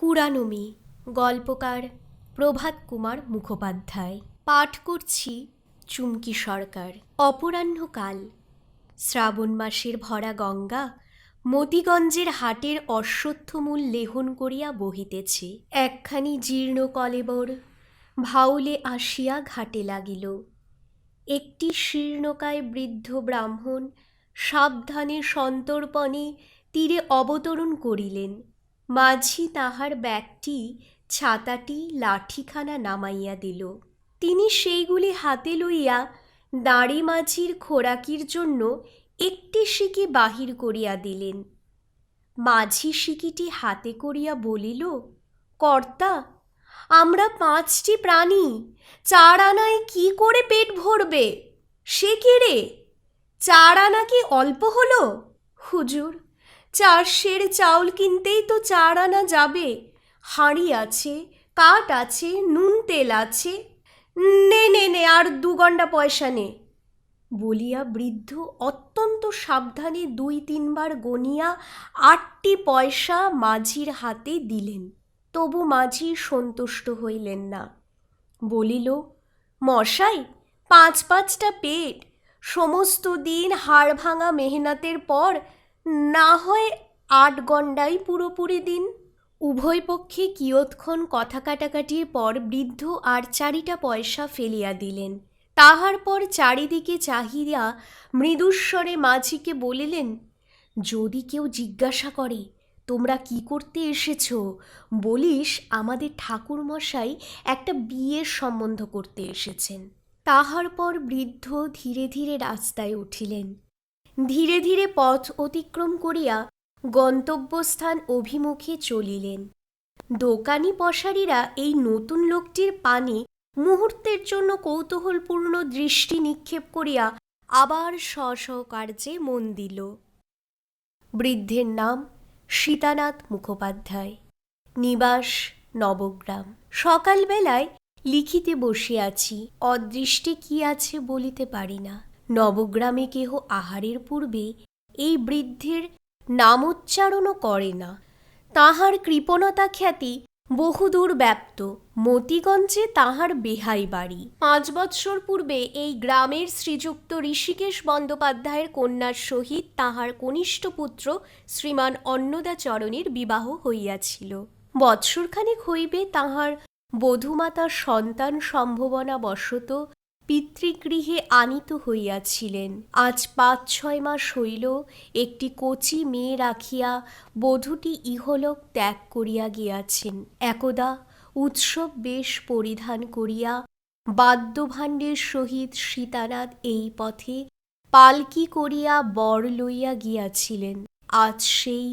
কুড়ানো মেয়ে। গল্পকার প্রভাত কুমার মুখোপাধ্যায়। পাঠ করছি চুমকি সরকার। অপরাহ্নকাল। শ্রাবণ মাসের ভরা গঙ্গা মতিগঞ্জের হাটের অশ্বত্থমূল লেহন করিয়া বহিতেছে। একখানি জীর্ণ কলেবর ভাউলে আসিয়া ঘাটে লাগিল। একটি শীর্ণকায় বৃদ্ধ ব্রাহ্মণ সাবধানে সন্তর্পণে তীরে অবতরণ করিলেন। মাঝি তাহার ব্যাগটি, ছাতাটি, লাঠিখানা নামাইয়া দিল। তিনি সেইগুলি হাতে লইয়া দাঁড়ি মাঝির খোরাকির জন্য একটি সিকি বাহির করিয়া দিলেন। মাঝি সিকিটি হাতে করিয়া বলিল, কর্তা, আমরা 5টি প্রাণী, 4 আনায় কি করে পেট ভরবে? সে কি রে, 4 আনা কি অল্প হলো? হুজুর, 4 সের চাউল কিনতেই তো 4 আনা যাবে। হাঁড়ি আছে, কাঠ আছে, নুন তেল আছে। নে নে নে, আর 2 গন্ডা পয়সা নে বলিয়া বৃদ্ধ অত্যন্ত সাবধানে 2-3 বার গনিয়া 8টি পয়সা মাঝির হাতে দিলেন। তবু মাঝি সন্তুষ্ট হইলেন না। বলিল, মশাই, 5-5টা পেট, সমস্ত দিন হাড় ভাঙা মেহনতের পর না হয় 8 গন্ডাই পুরোপুরি দিন। উভয় পক্ষে কিয়ৎক্ষণ কথা কাটাকাটির পর বৃদ্ধ আর 4টা পয়সা ফেলিয়া দিলেন। তাহার পর চারিদিকে চাহিয়া মৃদুস্বরে মাঝিকে বলিলেন, যদি কেউ জিজ্ঞাসা করে তোমরা কি করতে এসেছ, বলিস আমাদের ঠাকুরমশাই একটা বিয়ের সম্বন্ধ করতে এসেছেন। তাহার পর বৃদ্ধ ধীরে ধীরে রাস্তায় উঠিলেন। ধীরে ধীরে পথ অতিক্রম করিয়া গন্তব্যস্থান অভিমুখে চলিলেন। দোকানি পশারিরা এই নতুন লোকটির পানে মুহূর্তের জন্য কৌতূহলপূর্ণ দৃষ্টি নিক্ষেপ করিয়া আবার স্ব কার্যে মন দিল। বৃদ্ধের নাম সীতানাথ মুখোপাধ্যায়, নিবাস নবগ্রাম। সকালবেলায় লিখিতে বসিয়াছি, অদৃষ্টে কি আছে বলিতে পারি না। নবগ্রামে কেহ আহারের পূর্বে এই বৃদ্ধের নামোচ্চারণও করে না। তাহার কৃপণতা খ্যাতি বহুদূর ব্যাপ্ত। মতিগঞ্জে তাহার বেহাই বাড়ি। 5 বৎসর পূর্বে এই গ্রামের শ্রীযুক্ত ঋষিকেশ বন্দ্যোপাধ্যায়ের কন্যার সহিত তাহার কনিষ্ঠ পুত্র শ্রীমান অন্নদাচরণের বিবাহ হইয়াছিল। বৎসরখানেক হইবে তাহার বধূমাতার সন্তান সম্ভাবনা বশত পিতৃগৃহে আনীত হইয়াছিলেন। আজ 5-6 মাস হইল একটি কচি মেয়ে রাখিয়া বধূটি ইহলোক ত্যাগ করিয়া গিয়াছেন। একদা উৎসব বেশ পরিধান করিয়া বাদ্যভাণ্ডের সহিত সীতানাথ এই পথে পালকি করিয়া বর লইয়া গিয়াছিলেন। আজ সেই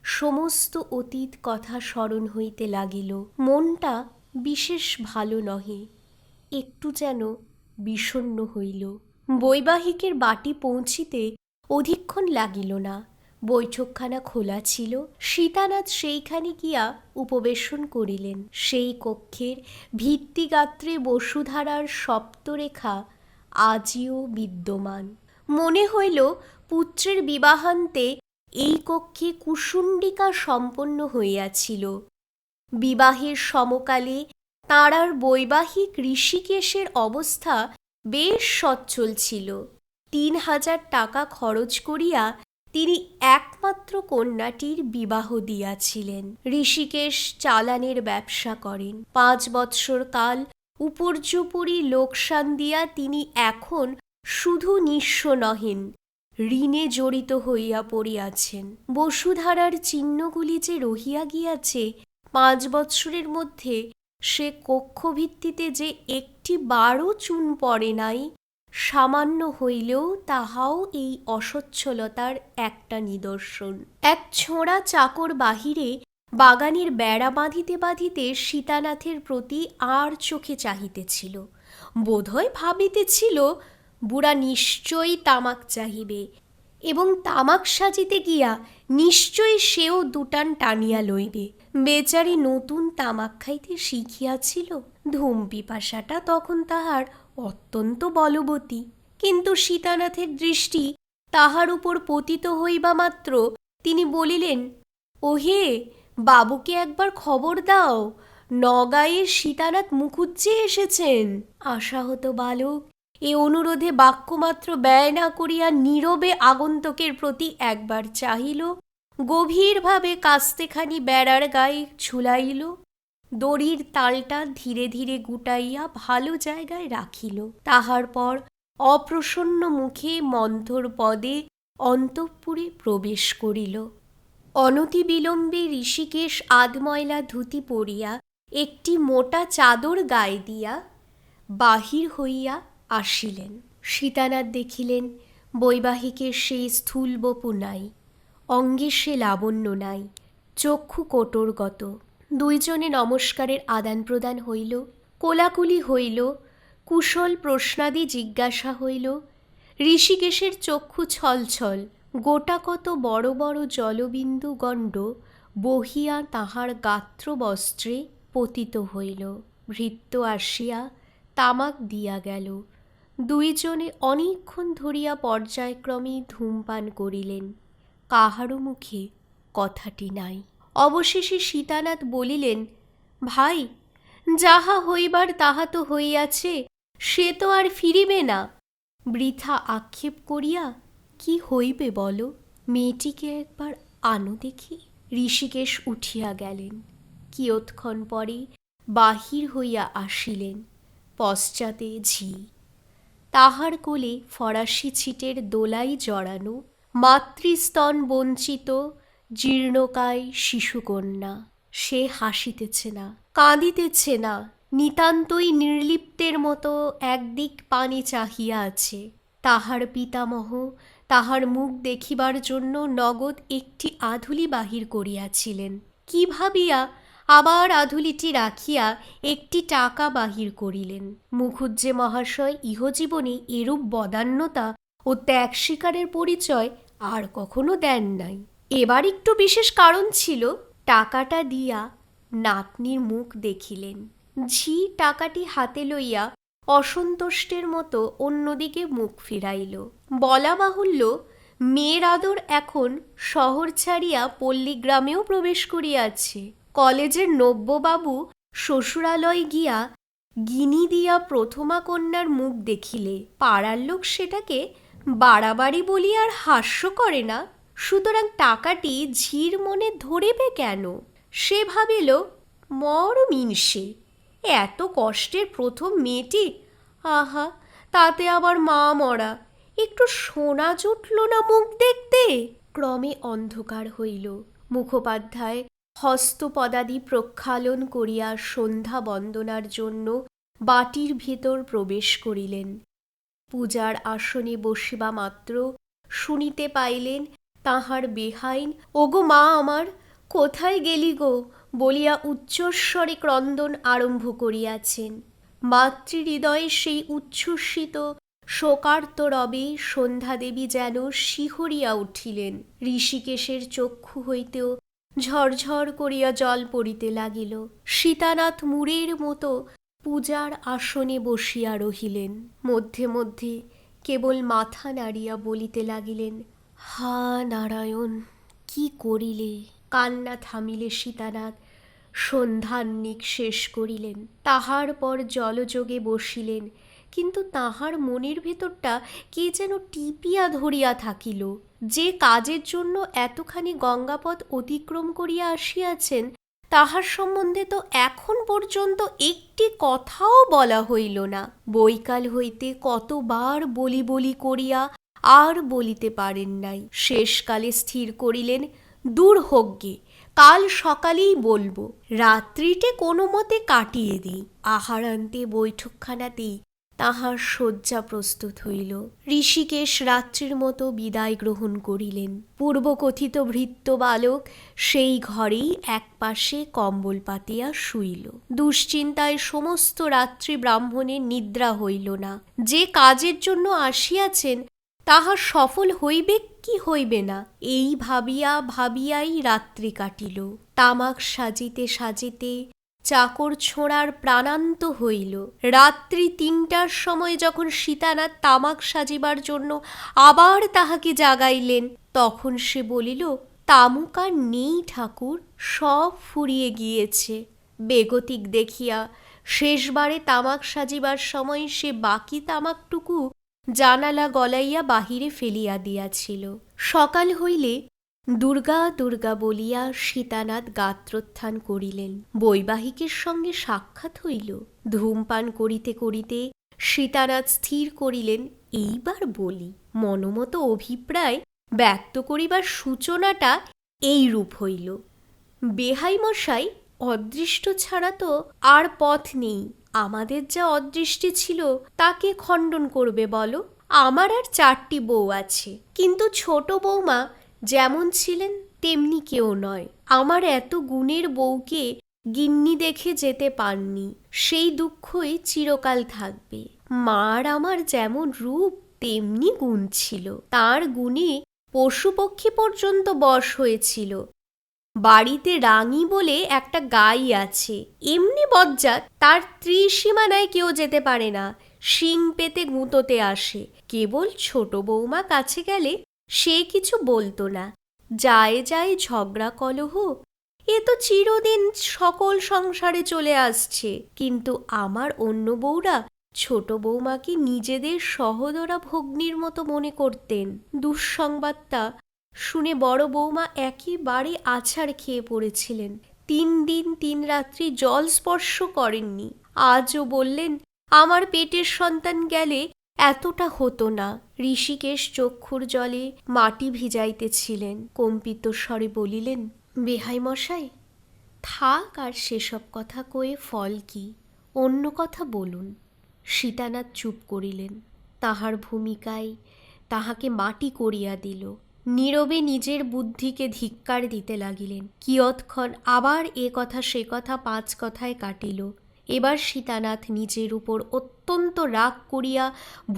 সমস্ত অতীত কথা স্মরণ হইতে লাগিল। মনটা বিশেষ ভালো নহে, একটু যেন বিষণ্ণ হইল। বৈবাহিকের বাটি পৌঁছিতে অধিকক্ষণ লাগিল না। বৈঠকখানা খোলা ছিল। সীতানাথ সেইখানে গিয়া উপবেশন করিলেন। সেই কক্ষের ভিত্তিগাত্রে বসুধারার সপ্তরেখা আজিও বিদ্যমান। মনে হইল পুত্রের বিবাহান্তে এই কক্ষে কুসুণ্ডিকা সম্পন্ন হইয়াছিল। বিবাহের সমকালে তাঁর বৈবাহিক ঋষিকেশের অবস্থা বেশ সচ্ছল ছিল। 3000 টাকা খরচ করিয়া তিনি একমাত্র কন্যাটির বিবাহ দিয়াছিলেন। ঋষিকেশ চালানের ব্যবসা করেন। 5 বৎসর কাল উপর্যুপরি লোকসান দিয়া তিনি এখন শুধু নিঃস্ব নহেন, ঋণে জড়িত হইয়া পড়িয়াছেন। বসুধারার চিহ্নগুলি যে রহিয়া গিয়াছে, 5 বৎসরের মধ্যে সে কক্ষভিত্তিতে যে একটি বারও চুন পড়ে নাই, সামান্য হইলেও তাহাও এই অসচ্ছলতার একটা নিদর্শন। এক ছোঁড়া চাকর বাহিরে বাগানের বেড়া বাঁধিতে বাঁধিতে সীতানাথের প্রতি আর চোখে চাহিতেছিল। বোধহয় ভাবিতেছিল বুড়া নিশ্চয়ই তামাক চাহিবে, এবং তামাক সাজিতে গিয়া নিশ্চয়ই সেও 2 টান টানিয়া লইবে। বেচারি নতুন তামাক খাইতে শিখিয়াছিল। ধূম পিপাসাটা তখন তাহার অত্যন্ত বলবতী। কিন্তু সীতানাথের দৃষ্টি তাহার উপর পতিত হইবা মাত্র তিনি বলিলেন, ওহে, বাবুকে একবার খবর দাও, নগাঁয়ের সীতানাথ মুখুজ্জে এসেছেন। আশাহত বালক এ অনুরোধে বাক্যমাত্র ব্যয় না করিয়া নীরবে আগন্তুকের প্রতি একবার চাহিল, গভীরভাবে কাস্তেখানি বেড়ার গায়ে ঝুলাইল, দড়ির তালটা ধীরে ধীরে গুটাইয়া ভালো জায়গায় রাখিল। তাহার পর অপ্রসন্ন মুখে মন্থর পদে অন্তঃপুরে প্রবেশ করিল। অনতিবিলম্বে ঋষিকেশ আধময়লা ধুতি পরিয়া একটি মোটা চাদর গায়ে দিয়া বাহির হইয়া আসিলেন। সীতানাথ দেখিলেন বৈবাহিকের সেই স্থূল বপু নাই, অঙ্গে সে লাবণ্য নাই, চক্ষু কোটরগত। দুইজনে নমস্কারের আদান প্রদান হইল, কোলাকুলি হইল, কুশল প্রশ্নাদি জিজ্ঞাসা হইল। ঋষিকেশের চক্ষু ছলছল, গোটা কত বড় বড় জলবিন্দু গণ্ড বহিয়া তাহার গাত্র বস্ত্রে পতিত হইল। ভৃত্য আসিয়া তামাক দিয়া গেল। দুইজনে অনেকক্ষণ ধরিয়া পর্যায়ক্রমে ধূমপান করিলেন, কাহারও মুখে কথাটি নাই। অবশেষে সীতানাথ বলিলেন, ভাই, যাহা হইবার তাহা তো হইয়াছে, সে তো আর ফিরিবে না। বৃথা আক্ষেপ করিয়া কি হইবে বলো? মেয়েটিকে একবার আনো দেখি। ঋষিকেশ উঠিয়া গেলেন। কিয়ৎক্ষণ পরে বাহির হইয়া আসিলেন, পশ্চাতে ঝি। তাহার কোলে ফরাসি ছিটের দোলাই জড়ানো, মাতৃস্তন বঞ্চিত জীর্ণকায় শিশুকন্যা। সে হাসিতেছে না, কাঁদিতেছে না, নিতান্তই নির্লিপ্তের মতো একদিক পানে চাহিয়া আছে। তাহার পিতামহ তাহার মুখ দেখিবার জন্য নগদ একটি আধুলি বাহির করিয়াছিলেন। কি ভাবিয়া আবার আধুলিটি রাখিয়া একটি টাকা বাহির করিলেন। মুখুজ্জে মহাশয় ইহজীবনে এরূপ বদান্যতা ও ত্যাগ স্বীকারের পরিচয় আর কখনো দেন নাই। এবার একটু বিশেষ কারণ ছিল। টাকাটা দিয়া নাতনির মুখ দেখিলেন। ঝি টাকাটি হাতে লইয়া অসন্তুষ্টের মতো অন্যদিকে মুখ ফিরাইল। বলা বাহুল্য, মেয়ের আদর এখন শহর ছাড়িয়া পল্লীগ্রামেও প্রবেশ করিয়াছে। কলেজের নব্যবাবু শ্বশুরালয় গিয়া গিনি দিয়া প্রথমা কন্যার মুখ দেখিলে পাড়ার লোক সেটাকে বাড়াবাড়ি বলিয়া আর হাস্য করে না। সুতরাং টাকাটি ঝির মনে ধরিবে কেন? সে ভাবিল, মর মিনসে, এত কষ্টের প্রথম মেয়েটি, আহা, তাতে আবার মা মরা, একটু সোনা জুটল না মুখ দেখতে। ক্রমে অন্ধকার হইল। মুখোপাধ্যায় হস্তপদাদি প্রক্ষালন করিয়া সন্ধ্যা বন্দনার জন্য বাটির ভিতর প্রবেশ করিলেন। পূজার আসনে বসিবা মাত্র শুনিতে পাইলেন তাহার বেহাইন, ওগো মা আমার, কোথায় গেলি গো বলিয়া উচ্চস্বরে ক্রন্দন আরম্ভ করিয়াছেন। মাতৃহৃদয়ে সেই উচ্ছ্বসিত শোকার্ত রবে সন্ধ্যাদেবী যেন শিহরিয়া উঠিলেন। ঋষিকেশের চক্ষু হইতেও ঝরঝর করিয়া জল পড়িতে লাগিল। সীতানাথ মূঢ়ের মতো পূজার আসনে বসিয়া রহিলেন। মধ্যে মধ্যে কেবল মাথা নাড়িয়া বলিতে লাগিলেন, হা নারায়ণ, কি করিলে! কান্না থামিলে সীতানাথ সন্ধ্যাহ্নিক শেষ করিলেন। তাহার পর জলযোগে বসিলেন, কিন্তু তাহার মনের ভেতরটা কে যেন টিপিয়া ধরিয়া থাকিল। যে কাজের জন্য এতখানি গঙ্গাপথ অতিক্রম করিয়া আসিয়াছেন, তাহার সম্বন্ধে তো এখন পর্যন্ত একটি কথাও বলা হইল না। বৈকাল হইতে কতবার বলি বলি করিয়া আর বলিতে পারেন নাই। শেষকালে স্থির করিলেন, দূর হোক গে, কাল সকালেই বলবো, রাত্রিটে কোনো মতে কাটিয়ে দিই। আহারান্তে বৈঠকখানাতেই তাহার শয্যা প্রস্তুত হইল। ঋষিকেশ রাত্রির মতো বিদায় গ্রহণ করিলেন। পূর্বকথিত ভৃত্য বালক সেই ঘরেই একপাশে কম্বল পাতিয়া শুইল। দুশ্চিন্তায় সমস্ত রাত্রি ব্রাহ্মণের নিদ্রা হইল না। যে কাজের জন্য আসিয়াছেন তাহা সফল হইবে কি হইবে না, এই ভাবিয়া ভাবিয়াই রাত্রি কাটিল। তামাক সাজিতে সাজিতে চাকর ছোঁড়ার প্রাণান্ত হইল। রাত্রি ৩টার সময় যখন সীতানাথ তামাক সাজিবার জন্য আবার তাহাকে জাগাইলেন, তখন সে বলিল, তামুক আর নেই ঠাকুর, সব ফুরিয়ে গিয়েছে। বেগতিক দেখিয়া শেষবারে তামাক সাজিবার সময় সে বাকি তামাকটুকু জানালা গলাইয়া বাহিরে ফেলিয়া দিয়াছিল। সকাল হইলে দুর্গা দুর্গা বলিয়া সীতানাথ গাত্রোত্থান করিলেন। বৈবাহিকের সঙ্গে সাক্ষাৎ হইল। ধূমপান করিতে করিতে সীতানাথ স্থির করিলেন, এইবার বলি। মনোমত অভিপ্রায় ব্যক্ত করিবার সূচনাটা এইরূপ হইল। বেহাই মশাই, অদৃষ্ট ছাড়া তো আর পথ নেই। আমাদের যা অদৃষ্টি ছিল তাকে খণ্ডন করবে বলো? আমার আর 4টি বউ আছে, কিন্তু ছোট বৌমা যেমন ছিলেন তেমনি কেউ নয়। আমার এত গুণের বউকে গিন্নি দেখে যেতে পাননি, সেই দুঃখই চিরকাল থাকবে। মার আমার যেমন রূপ তেমনি গুণ ছিল। তার গুণে পশুপক্ষী পর্যন্ত বশ হয়েছিল। বাড়িতে রাঙি বলে একটা গাই আছে, এমনি বজ্জাত, তার ত্রিসীমানায় কেউ যেতে পারে না। শিং পেতে গুঁতোতে আসে। কেবল ছোট বৌমা কাছে গেলে সে কিছু বলতো না। যায় যায় ঝগড়া কলহ, এ তো চিরদিন সকল সংসারে চলে আসছে। কিন্তু আমার অন্য বউরা ছোট বৌমাকে নিজেদের সহোদরা ভগ্নীর মতো মনে করতেন। দুঃসংবাদটা শুনে বড় বৌমা একেবারে আছাড় খেয়ে পড়েছিলেন। 3 দিন 3 রাত্রি জল স্পর্শ করেননি। আজও বললেন, আমার পেটের সন্তান গেলে এতটা হতো না। ঋষিকেশ চক্ষুর জলে মাটি ভিজাইতেছিলেন। কম্পিত স্বরে বলিলেন, বেহাই মশাই, থাক আর সেসব কথা কয়ে ফল কি, অন্য কথা বলুন। সীতানাথ চুপ করিলেন। তাহার ভূমিকায় তাহাকে মাটি করিয়া দিল। নীরবে নিজের বুদ্ধিকে ধিক্কার দিতে লাগিলেন। কিয়ৎক্ষণ আবার এ কথা সে কথা 5 কথায় কাটিল। এবার সীতানাথ নিজের উপর অত্যন্ত রাগ করিয়া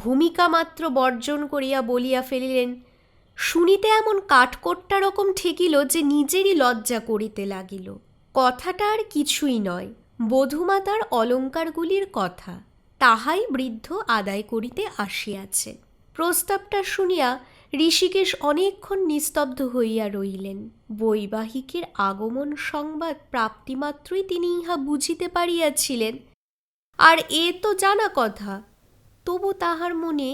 ভূমিকা মাত্র বর্জন করিয়া বলিয়া ফেলিলেন, শুনিতে এমন কাঠকোট্টা রকম ঠেকিল যে নিজেরই লজ্জা করিতে লাগিল। কথাটা আর কিছুই নয়, বধূমাতার অলঙ্কারগুলির কথা। তাহাই বৃদ্ধ আদায় করিতে আসিয়াছে। প্রস্তাবটা শুনিয়া ঋষিকেশ অনেকক্ষণ নিস্তব্ধ হইয়া রইলেন। বৈবাহিকের আগমন সংবাদ প্রাপ্তিমাত্রই তিনি ইহা বুঝিতে পারিয়াছিলেন, আর এ তো জানা কথা। তবু তাহার মনে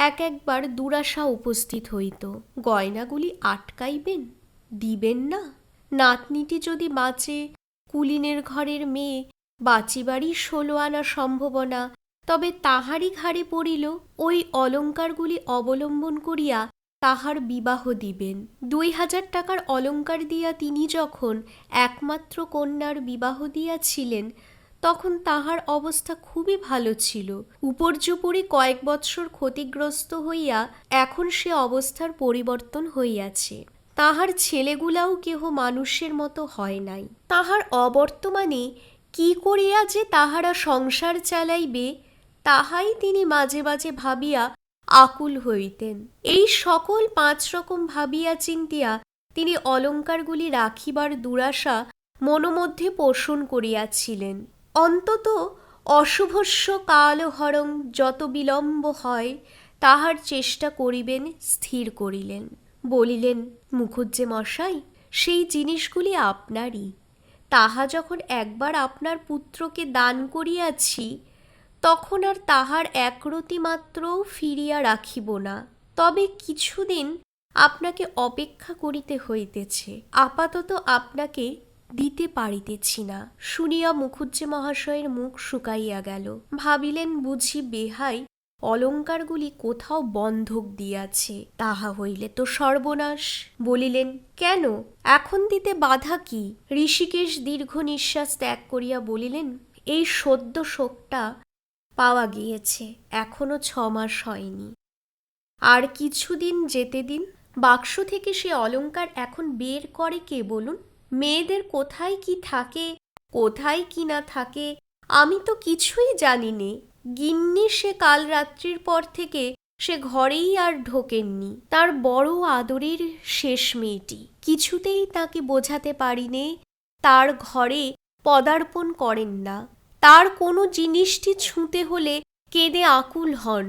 একবার দুরাশা উপস্থিত হইত। গয়নাগুলি আটকাইবেন, দিবেন না। নাতনিটি যদি বাঁচে, কুলিনের ঘরের মেয়ে, বাঁচিবারই 16 আনা সম্ভাবনা, তবে তাহারই ঘাড়ে পড়িল ওই অলঙ্কারগুলি অবলম্বন করিয়া তাহার বিবাহ দিবেন। 2000 টাকার অলঙ্কার দিয়া তিনি যখন একমাত্র কন্যার বিবাহ দিয়াছিলেন, তখন তাহার অবস্থা খুবই ভালো ছিল। উপর্যুপরি কয়েক বৎসর ক্ষতিগ্রস্ত হইয়া এখন সে অবস্থার পরিবর্তন হইয়াছে। তাহার ছেলেগুলাও কেহ মানুষের মতো হয় নাই। তাহার অবর্তমানে কি করিয়া যে তাহারা সংসার চালাইবে, তাহাই তিনি মাঝে মাঝে ভাবিয়া আকুল হইতেন। এই সকল 5 রকম ভাবিয়া চিন্তিয়া তিনি অলঙ্কারগুলি রাখিবার দুরাশা মনোমধ্যে পোষণ করিয়াছিলেন। অন্তত অশুভস্য কালহরং যত বিলম্ব হয় তাহার চেষ্টা করিবেন স্থির করিলেন। বলিলেন, মুখুজ্জে মশাই, সেই জিনিসগুলি আপনারই। তাহা যখন একবার আপনার পুত্রকে দান করিয়াছি, তখন আর তাহার একরতি মাত্রও ফিরিয়া রাখিব না। তবে কিছুদিন আপনাকে অপেক্ষা করিতে হইতেছে। আপাতত আপনাকে দিতে পারিতেছি না। শুনিয়া মুখুজ্জে মহাশয়ের মুখ শুকাইয়া গেল। ভাবিলেন বুঝি বেহাই অলঙ্কারগুলি কোথাও বন্ধক দিয়াছে। তাহা হইলে তো সর্বনাশ। বলিলেন, কেন, এখন দিতে বাধা কি? ঋষিকেশ দীর্ঘ নিঃশ্বাস ত্যাগ করিয়া বলিলেন, এই সদ্য শোকটা পাওয়া গিয়েছে, এখনো 6 মাস হয়নি। আর কিছুদিন যেতে দিন। বাক্স থেকে সে অলঙ্কার এখন বের করে কে বলুন? মেয়েদের কোথায় কি থাকে, কোথায় কি না থাকে, আমি তো কিছুই জানি নে। গিন্নি সে কাল রাত্রির পর থেকে সে ঘরেই আর ঢোকেননি। তার বড় আদরের শেষ মেয়েটি, কিছুতেই তাকে বোঝাতে পারিনে তার ঘরে পদার্পণ করেন না। তার কোনো জিনিসটি ছুঁতে হলে কেঁদে আকুল হন।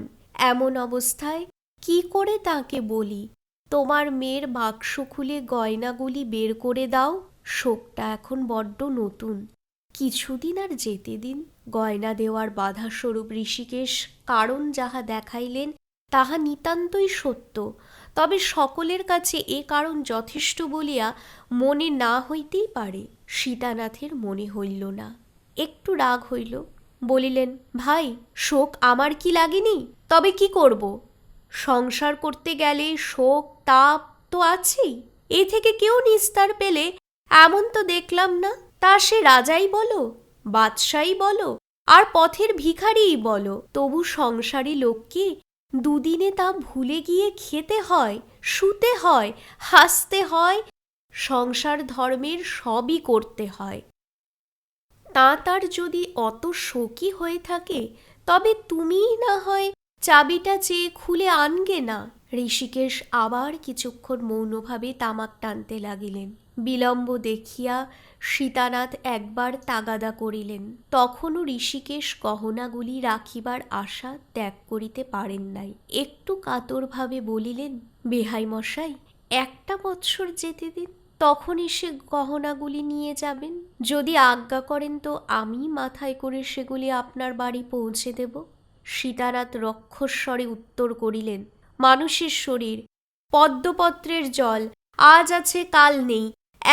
এমন অবস্থায় কি করে তাকে বলি, তোমার মেয়ের বাক্স খুলে গয়নাগুলি বের করে দাও? শোকটা এখন বড্ড নতুন, কিছুদিন আর যেতে দিন। গয়না দেওয়ার বাধাস্বরূপ ঋষিকেশ কারণ যাহা দেখাইলেন তাহা নিতান্তই সত্য, তবে সকলের কাছে এ কারণ যথেষ্ট বলিয়া মনে না হইতেই পারে। সীতানাথের মনে হইল না, একটু রাগ হইল। বলিলেন, ভাই, শোক আমার কি লাগেনি? তবে কি করব? সংসার করতে গেলে শোক তাপ তো আছেই, এ থেকে কেউ নিস্তার পেলে এমন তো দেখলাম না। তা সে রাজাই বলো, বাদশাই বলো, আর পথের ভিখারিই বলো, তবু সংসারী লোককে দুদিনে তা ভুলে গিয়ে খেতে হয়, শুতে হয়, হাসতে হয়, সংসার ধর্মের সবই করতে হয়। তা তার যদি অত শোকই হয়ে থাকে, তবে তুমিই না হয় চাবিটা চেয়ে খুলে আনগে না। ঋষিকেশ আবার কিছুক্ষণ মৌনভাবে তামাক টানতে লাগিলেন। বিলম্ব দেখিয়া সীতানাথ একবার তাগাদা করিলেন। তখনও ঋষিকেশ গহনাগুলি রাখিবার আশা ত্যাগ করিতে পারেন নাই। একটু কাতরভাবে বলিলেন, বেহাই মশাই, একটা বৎসর যেতে দিন, তখন এসে গহনাগুলি নিয়ে যাবেন। যদি আজ্ঞা করেন তো আমি মাথায় করে সেগুলি আপনার বাড়ি পৌঁছে দেব। সীতানাথ রক্ষস্বরে উত্তর করিলেন, মানুষের শরীর পদ্মপত্রের জল, আজ আছে কাল নেই,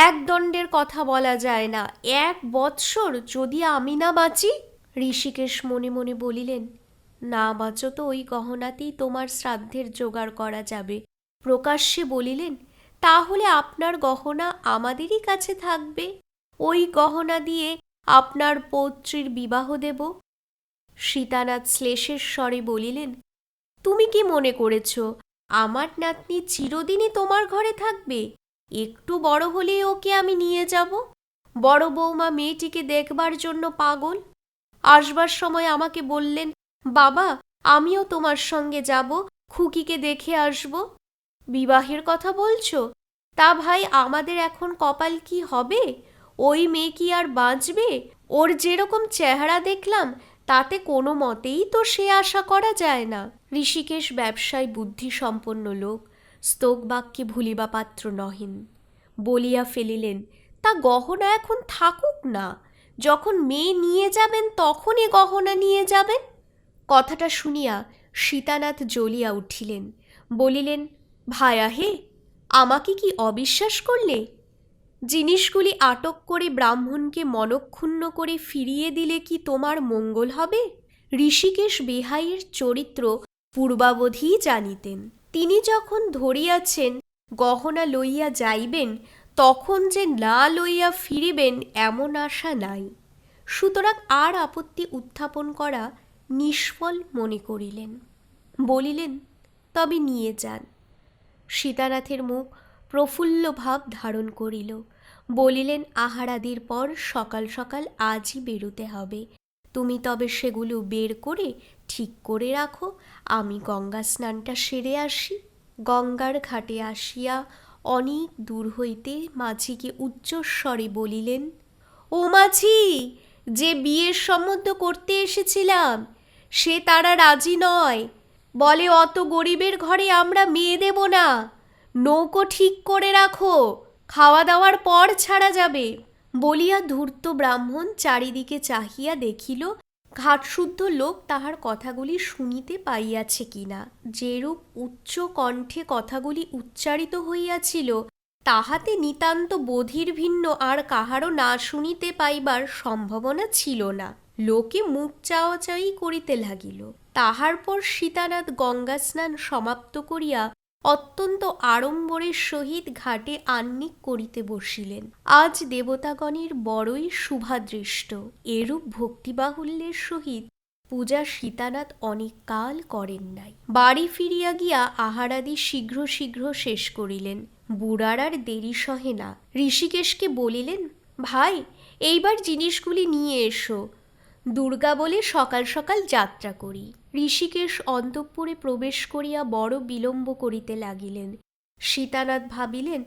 এক দণ্ডের কথা বলা যায় না। 1 বৎসর যদি আমি না বাঁচি? ঋষিকেশ মনে মনে বলিলেন, না বাঁচো তো ওই গহনাতেই তোমার শ্রাদ্ধের জোগাড় করা যাবে। প্রকাশ্যে বলিলেন, তাহলে আপনার গহনা আমাদেরই কাছে থাকবে, ওই গহনা দিয়ে আপনার পৌত্রীর বিবাহ দেব। সীতানাথ শ্লেষের স্বরে বলিলেন, তুমি কি মনে করেছ আমার নাতনি চিরদিনই তোমার ঘরে থাকবে? একটু বড় হলে ওকে আমি নিয়ে যাব। বড় বৌমা মেয়েটিকে দেখবার জন্য পাগল। আসবার সময় আমাকে বললেন, বাবা, আমিও তোমার সঙ্গে যাব, খুকিকে দেখে আসব। বিবাহের কথা বলছো? তা ভাই, আমাদের এখন কপাল কি হবে? ওই মেয়ে কি আর বাঁচবে? ওর যেরকম চেহারা দেখলাম, তাতে কোনো মতেই তো সে আশা করা যায় না। ঋষিকেশ ব্যবসায় বুদ্ধিসম্পন্ন লোক, স্তোক বাক্যে ভুলিবা পাত্র নহেন। বলিয়া ফেলিলেন, তা গহনা এখন থাকুক না, যখন মেয়ে নিয়ে যাবেন তখনই গহনা নিয়ে যাবেন। কথাটা শুনিয়া সীতানাথ জ্বলিয়া উঠিলেন। বলিলেন, ভায়া হে, আমাকে কি অবিশ্বাস করলে? জিনিসগুলি আটক করে ব্রাহ্মণকে মনক্ষুণ্ণ করে ফিরিয়ে দিলে কি তোমার মঙ্গল হবে? ঋষিকেশ বেহাইয়ের চরিত্র পূর্বাবধিই জানিতেন। তিনি যখন ধরিয়াছেন গহনা লইয়া যাইবেন, তখন যে না লইয়া ফিরিবেন এমন আশা নাই। সুতরাং আর আপত্তি উত্থাপন করা নিষ্ফল মনে করিলেন। বলিলেন, তবে নিয়ে যান। সীতানাথের মুখ প্রফুল্ল ভাব ধারণ করিল। বলিলেন, আহারাদির পর সকাল সকাল আজই বেরোতে হবে। তুমি তবে সেগুলো বের করে ঠিক করে রাখো, আমি গঙ্গা স্নানটা সেরে আসি। গঙ্গার ঘাটে আসিয়া অনেক দূর হইতে মাঝিকে উচ্চস্বরে বলিলেন, ও মাঝি, যে বিয়ের সম্বন্ধ করতে এসেছিলাম সে তারা রাজি নয়, বলে অত গরিবের ঘরে আমরা মেয়ে দেব না। নৌকো ঠিক করে রাখো, খাওয়া দাওয়ার পর ছাড়া যাবে। বলিয়া ধূর্ত ব্রাহ্মণ চারিদিকে চাহিয়া দেখিল ঘাটশুদ্ধ লোক তাহার কথাগুলি শুনিতে পাইয়াছে কিনা। যেরূপ উচ্চ কণ্ঠে কথাগুলি উচ্চারিত হইয়াছিল, তাহাতে নিতান্ত বধির ভিন্ন আর কাহারও না শুনিতে পাইবার সম্ভাবনা ছিল না। লোকে মুখ চাওয়াচাওয়ি করিতে লাগিল। তাহার পর সীতানাথ গঙ্গা স্নান সমাপ্ত করিয়া অত্যন্ত আড়ম্বরের সহিত ঘাটে আহ্নিক করিতে বসিলেন। আজ দেবতাগণের বড়ই শুভাদৃষ্ট। এরূপ ভক্তিবাহুল্যের সহিত পূজা সীতানাথ অনেক কাল করেন নাই। বাড়ি ফিরিয়া গিয়া আহারাদি শীঘ্র শীঘ্র শেষ করিলেন। বুড়ার আর দেরি সহে না। ঋষিকেশকে বলিলেন, ভাই, এইবার জিনিসগুলি নিয়ে এসো, দুর্গা বলে সকাল সকাল যাত্রা করি। ঋষিকেশ অন্তঃপুরে প্রবেশ করিয়া বড় বিলম্ব করিতে লাগিলেন। সীতানাথ ভাবিলেন,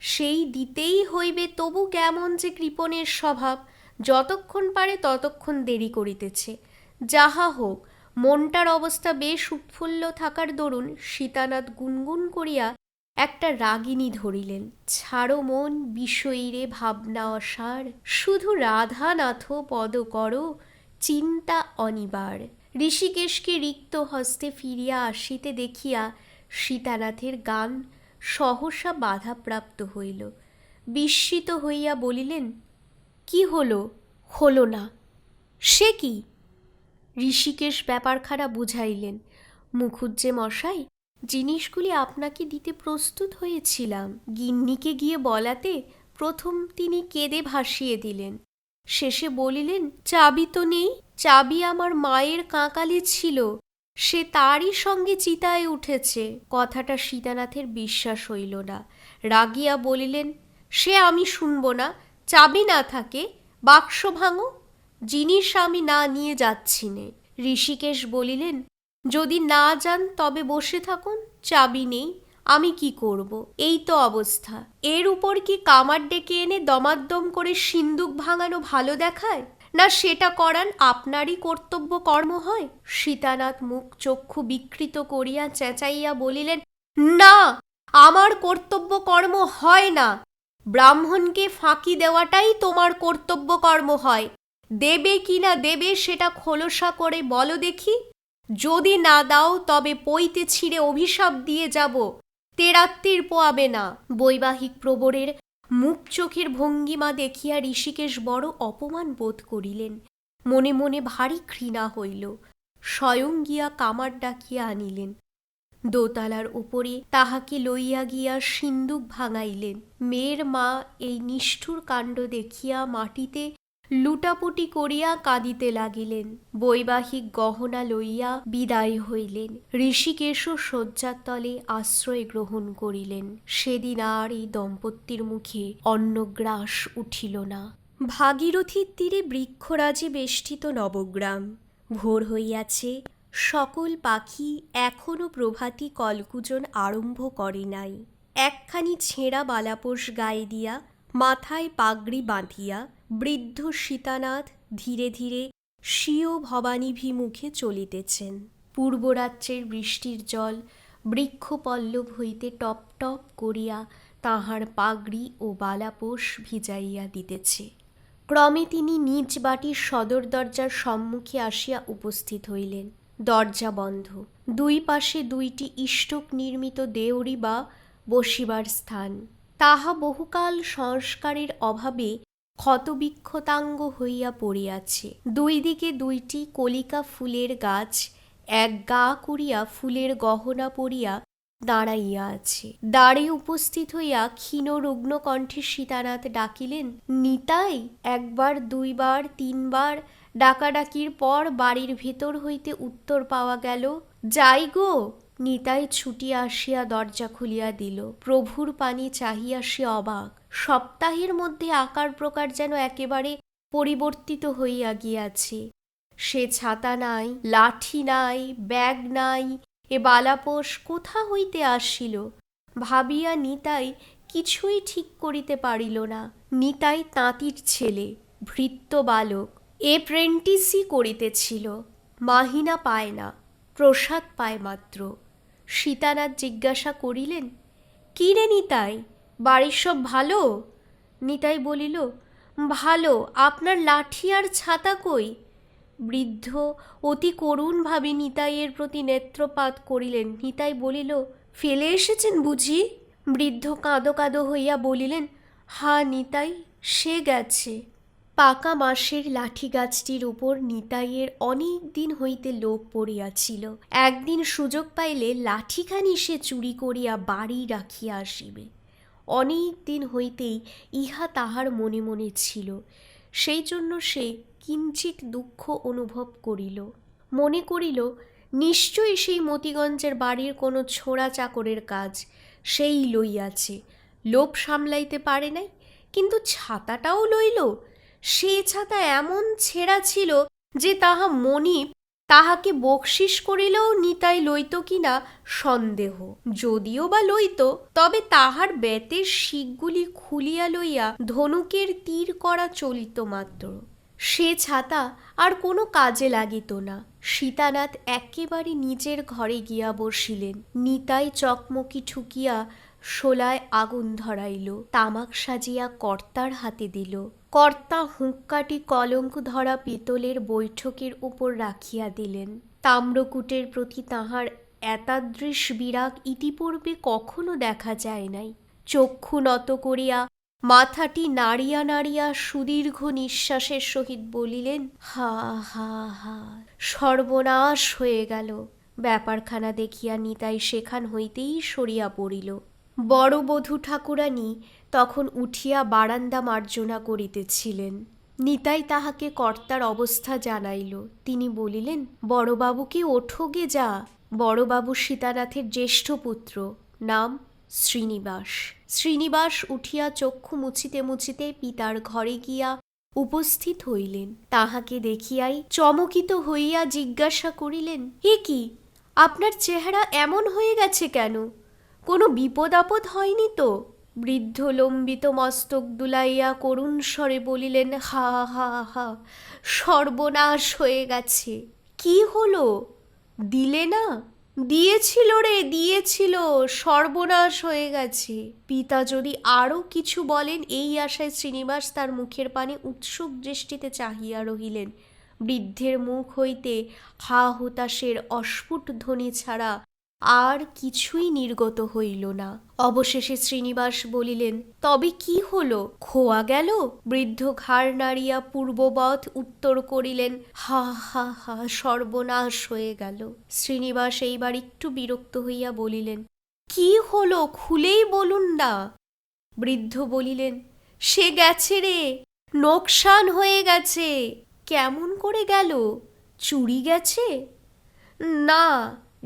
সেই দিতেই হইবে, তবু কেমন যে কৃপণের স্বভাব, যতক্ষণ পারে ততক্ষণ দেরি করিতেছে। যাহা হোক, মনটার অবস্থা বেশ উৎফুল্ল থাকার দরুন সীতানাথ গুনগুন করিয়া একটা রাগিনী ধরিলেন। ছাড়ো মন বিষয়ীরে ভাবনা অসার, শুধু রাধানাথ পদ করো চিন্তা অনিবার। ঋষিকেশকে রিক্ত হস্তে ফিরিয়া আসিতে দেখিয়া সীতানাথের গান সহসা বাধাপ্রাপ্ত হইল। বিস্মিত হইয়া বলিলেন, কি হলো? হলো না? সে কি? ঋষিকেশ ব্যাপারখানা বুঝাইলেন। মুখুজ্জে মশাই, জিনিসগুলি আপনাকে দিতে প্রস্তুত হয়েছিলাম। গিন্নিকে গিয়ে বলাতে প্রথম তিনি কেঁদে ভাসিয়ে দিলেন। শেষে বলিলেন, চাবি তো নেই। চাবি আমার মায়ের কাঁকালে ছিল, সে তারই সঙ্গে চিতায় উঠেছে। কথাটা সীতানাথের বিশ্বাস হইল না। রাগিয়া বলিলেন, সে আমি শুনব না। চাবি না থাকে বাক্স ভাঙো, জিনিস আমি না নিয়ে যাচ্ছি নে। ঋষিকেশ বলিলেন, যদি না যান তবে বসে থাকুন, চাবি নেই, আমি কি করব? এই তো অবস্থা। এর উপর কি কামার ডেকে এনে দমাদ্দম করে সিন্দুক ভাঙানো ভালো দেখায়? না সেটা করান আপনারই কর্তব্য কর্ম হয়? সীতানাথ মুখ চক্ষু বিকৃত করিয়া চেঁচাইয়া বলিলেন, না, আমার কর্তব্য কর্ম হয় না। ব্রাহ্মণকে ফাঁকি দেওয়াটাই তোমার কর্তব্য কর্ম হয়। দেবে কি না দেবে সেটা খোলসা করে বলো দেখি। যদি না দাও তবে পইতে ছিঁড়ে অভিশাপ দিয়ে যাব, তেরাত্রির পোয়াবে না। বৈবাহিক প্রবরের মুখ চোখের ভঙ্গিমা দেখিয়া ঋষিকেশ বড় অপমান বোধ করিলেন। মনে মনে ভারী ঘৃণা হইল। স্বয়ং গিয়া কামার ডাকিয়া আনিলেন। দোতলার উপরে তাহাকে লইয়া গিয়া সিন্দুক ভাঙাইলেন। মেয়ের মা এই নিষ্ঠুর কাণ্ড দেখিয়া মাটিতে লুটাপুটি করিয়া কাঁদিতে লাগিলেন। বৈবাহিক গহনা লইয়া বিদায় হইলেন। ঋষিকেশও শয্যার তলে আশ্রয় গ্রহণ করিলেন। সেদিন আর এই দম্পতির মুখে অন্নগ্রাস উঠিল না। ভাগীরথীর তীরে বৃক্ষরাজে বেষ্টিত নবগ্রাম। ভোর হইয়াছে, সকল পাখি এখনো প্রভাতী কলকুজন আরম্ভ করে নাই। একখানি ছেঁড়া বালাপোষ গায়ে দিয়া, মাথায় পাগড়ি বাঁধিয়া বৃদ্ধ সীতানাথ ধীরে ধীরে স্বীয় ভবানীভিমুখে চলিতেছেন। পূর্বরাত্রের বৃষ্টির জল বৃক্ষপল্লব হইতে টপ টপ করিয়া তাহার পাগড়ি ও বালাপোষ ভিজাইয়া দিতেছে। ক্রমে তিনি নিজ বাটির সদর দরজার সম্মুখে আসিয়া উপস্থিত হইলেন। দরজা বন্ধ। দুই পাশে দুইটি ইষ্টক নির্মিত দেউড়ি বা বসিবার স্থান। তাহা বহুকাল সংস্কারের অভাবে ক্ষতবিক্ষতাঙ্গ হইয়া পড়িয়াছে। দুই দিকে দুইটি কলিকা ফুলের গাছ এক গা করিয়া ফুলের গহনা পরিয়া দাঁড়াইয়া আছে। দ্বারে উপস্থিত হইয়া ক্ষীণ রুগ্ন কণ্ঠে সীতানাথ ডাকিলেন, নিতাই। একবার দুইবার তিনবার ডাকাডাকির পর বাড়ির ভেতর হইতে উত্তর পাওয়া গেল, যাই গো। নিতাই ছুটিয়া আসিয়া দরজা খুলিয়া দিল। প্রভুর পানে চাহিয়া সে অবাক। সপ্তাহের মধ্যে আকার প্রকার যেন একেবারে পরিবর্তিত হইয়া গিয়াছে। সে ছাতা নাই, লাঠি নাই, ব্যাগ নাই, এ বালাপোষ কোথা হইতে আসিল? ভাবিয়া নিতাই কিছুই ঠিক করিতে পারিল না। নিতাই তাঁতির ছেলে, ভৃত্য বালক, এপ্রেন্টিসই করিতেছিল। মাহিনা পায় না, প্রসাদ পায় মাত্র। সীতানাথ জিজ্ঞাসা করিলেন, কি রে নিতাই, বাড়ির সব ভালো? নিতাই বলিল, ভালো। আপনার লাঠি আর ছাতা কই? বৃদ্ধ অতি করুণভাবে নিতাইয়ের প্রতি নেত্রপাত করিলেন। নিতাই বলিল, ফেলে এসেছেন বুঝি? বৃদ্ধ কাঁদো কাঁদো হইয়া বলিলেন, হা নিতাই, সে গেছে। পাকা মাসের লাঠি গাছটির উপর নিতাইয়ের অনেক দিন হইতে লোভ পড়িয়াছিল। একদিন সুযোগ পাইলে লাঠিখানি সে চুরি করিয়া বাড়ি রাখিয়া আসিবে। অনেক দিন হইতেই ইহা তাহার মনে মনে ছিল। সেই জন্য সে কিঞ্চিত দুঃখ অনুভব করিল। মনে করিল, নিশ্চয়ই সেই মতিগঞ্জের বাড়ির কোনো ছোঁড়া চাকরের কাজ সেই লইয়াছে। লোভ সামলাইতে পারে নাই, কিন্তু ছাতাটাও লইল। সে ছাতা এমন ছেঁড়া ছিল যে তাহা মনিব তাহাকে বকশিস করিলেও নিতাই লইত কিনা সন্দেহ। যদিও বা লইত, তবে তাহার বেতের শিকগুলি খুলিয়া লইয়া ধনুকের তীর করা চলিত মাত্র। সে ছাতা আর কোনো কাজে লাগিত না। সীতানাথ একেবারে নিজের ঘরে গিয়া বসিলেন। নিতাই চকমকি ঠুকিয়া শোলায় আগুন ধরাইল, তামাক সাজিয়া কর্তার হাতে দিল। কর্তা হুঁক্কাটি কলঙ্ক ধরা পিতলের বৈঠকের উপর রাখিয়া দিলেন। তাম্রকূটের প্রতি তাহার এতাদৃশ বিরাগ ইতিপূর্বে কখনো দেখা যায় নাই। চক্ষু নত করিয়া মাথাটি নাড়িয়া নাড়িয়া সুদীর্ঘ নিঃশ্বাসের সহিত বলিলেন, হা হা হা, সর্বনাশ হয়ে গেল। ব্যাপারখানা দেখিয়া নিতাই সেখান হইতেই সরিয়া পড়িল। বড় বধূ ঠাকুরানী তখন উঠিয়া বারান্দা মার্জনা করিতেছিলেন। নিতাই তাহাকে কর্তার অবস্থা জানাইল। তিনি বলিলেন, বড়বাবুকে ওঠোগে যা। বড়বাবু সীতানাথের জ্যেষ্ঠ পুত্র, নাম শ্রীনিবাস। শ্রীনিবাস উঠিয়া চক্ষু মুছিতে মুছিতে পিতার ঘরে গিয়া উপস্থিত হইলেন। তাহাকে দেখিয়াই চমকিত হইয়া জিজ্ঞাসা করিলেন, এ কি, আপনার চেহারা এমন হয়ে গেছে কেন? কোনো বিপদ আপদ হয়নি তো? বৃদ্ধ লম্বিত মস্তক দুলাইয়া করুণ স্বরে বলিলেন, হা হা হা, সর্বনাশ হয়ে গেছে। কি হলো? দিলে না? দিয়েছিল রে, দিয়েছিল, সর্বনাশ হয়ে গেছে। পিতা যদি আরও কিছু বলেন এই আশায় শ্রীনিবাস তার মুখের পানে উৎসুক দৃষ্টিতে চাহিয়া রহিলেন। বৃদ্ধের মুখ হইতে হা হুতাশের অস্ফুট ধ্বনি ছাড়া আর কিছুই নির্গত হইল না। অবশেষে শ্রীনিবাস বলিলেন, তবে কি হলো? খোয়া গেল? বৃদ্ধ ঘাড় নাড়িয়া পূর্ববৎ উত্তর করিলেন, হা হা হা, সর্বনাশ হয়ে গেল। শ্রীনিবাস এইবার একটু বিরক্ত হইয়া বলিলেন, কি হলো খুলেই বলুন না। বৃদ্ধ বলিলেন, সে গেছে রে, নোকসান হয়ে গেছে। কেমন করে গেল? চুরি গেছে? না।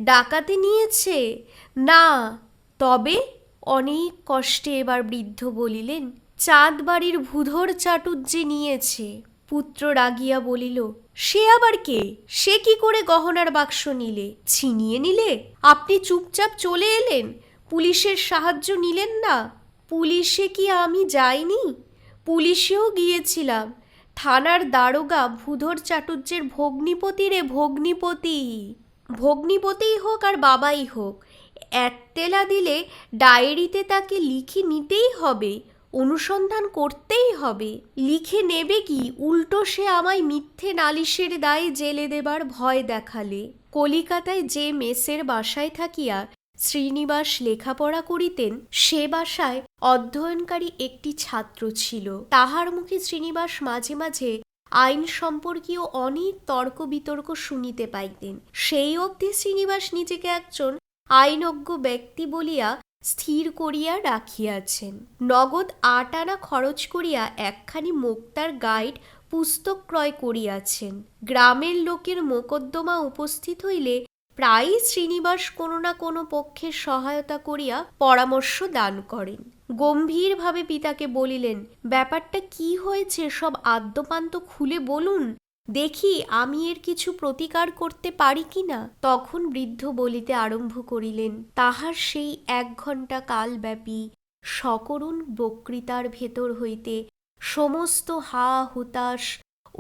ডাকাতে নিয়েছে? না। তবে? অনেক কষ্টে এবার বৃদ্ধ বলিলেন, চাঁদ বাড়ির ভূধর চাটুজ্জে নিয়েছে। পুত্র রাগিয়া বলিল, সে আবার কে? সে কি করে গহনার বাক্স নিলে? ছিনিয়ে নিলে? আপনি চুপচাপ চলে এলেন, পুলিশের সাহায্য নিলেন না? পুলিশে কি আমি যাইনি? পুলিশেও গিয়েছিলাম। থানার দারোগা ভূধর চাটুজ্জের ভগ্নিপতি রে, ভগ্নিপতি। ভগ্নিপতিই হোক আর বাবাই হোক, একটেলা দিলে ডায়েরিতে তাকে লিখে নিতেই হবে, অনুসন্ধান করতেই হবে। লিখে নেবে কি, উল্টো সে আমায় মিথ্যে নালিশের দায়ে জেলে দেবার ভয় দেখালে। কলিকাতায় যে মেসের বাসায় থাকিয়া শ্রীনিবাস লেখাপড়া করিতেন, সে বাসায় অধ্যয়নকারী একটি ছাত্র ছিল। তাহার মুখে শ্রীনিবাস মাঝে মাঝে আইন সম্পর্কীয় অনেক তর্ক বিতর্ক শুনিতে পাইতেন। সেই অবধি শ্রীনিবাস নিজেকে একজন আইনজ্ঞ ব্যক্তি বলিয়া স্থির করিয়া রাখিয়াছেন। নগদ ৮ আনা খরচ করিয়া একখানি মোক্তার গাইড পুস্তক ক্রয় করিয়াছেন। গ্রামের লোকের মোকদ্দমা উপস্থিত হইলে প্রায়ই শ্রীনিবাস কোনো না কোনো পক্ষের সহায়তা করিয়া পরামর্শ দান করেন। গম্ভীরভাবে পিতাকে বলিলেন, ব্যাপারটা কি হয়েছে সব আদ্যপান্ত খুলে বলুন, দেখি আমি এর কিছু প্রতিকার করতে পারি কিনা। তখন বৃদ্ধ বলিতে আরম্ভ করিলেন, তাহার সেই ১ ঘণ্টা কালব্যাপী সকরুণ বক্তৃতার ভেতর হইতে সমস্ত হা হুতাশ,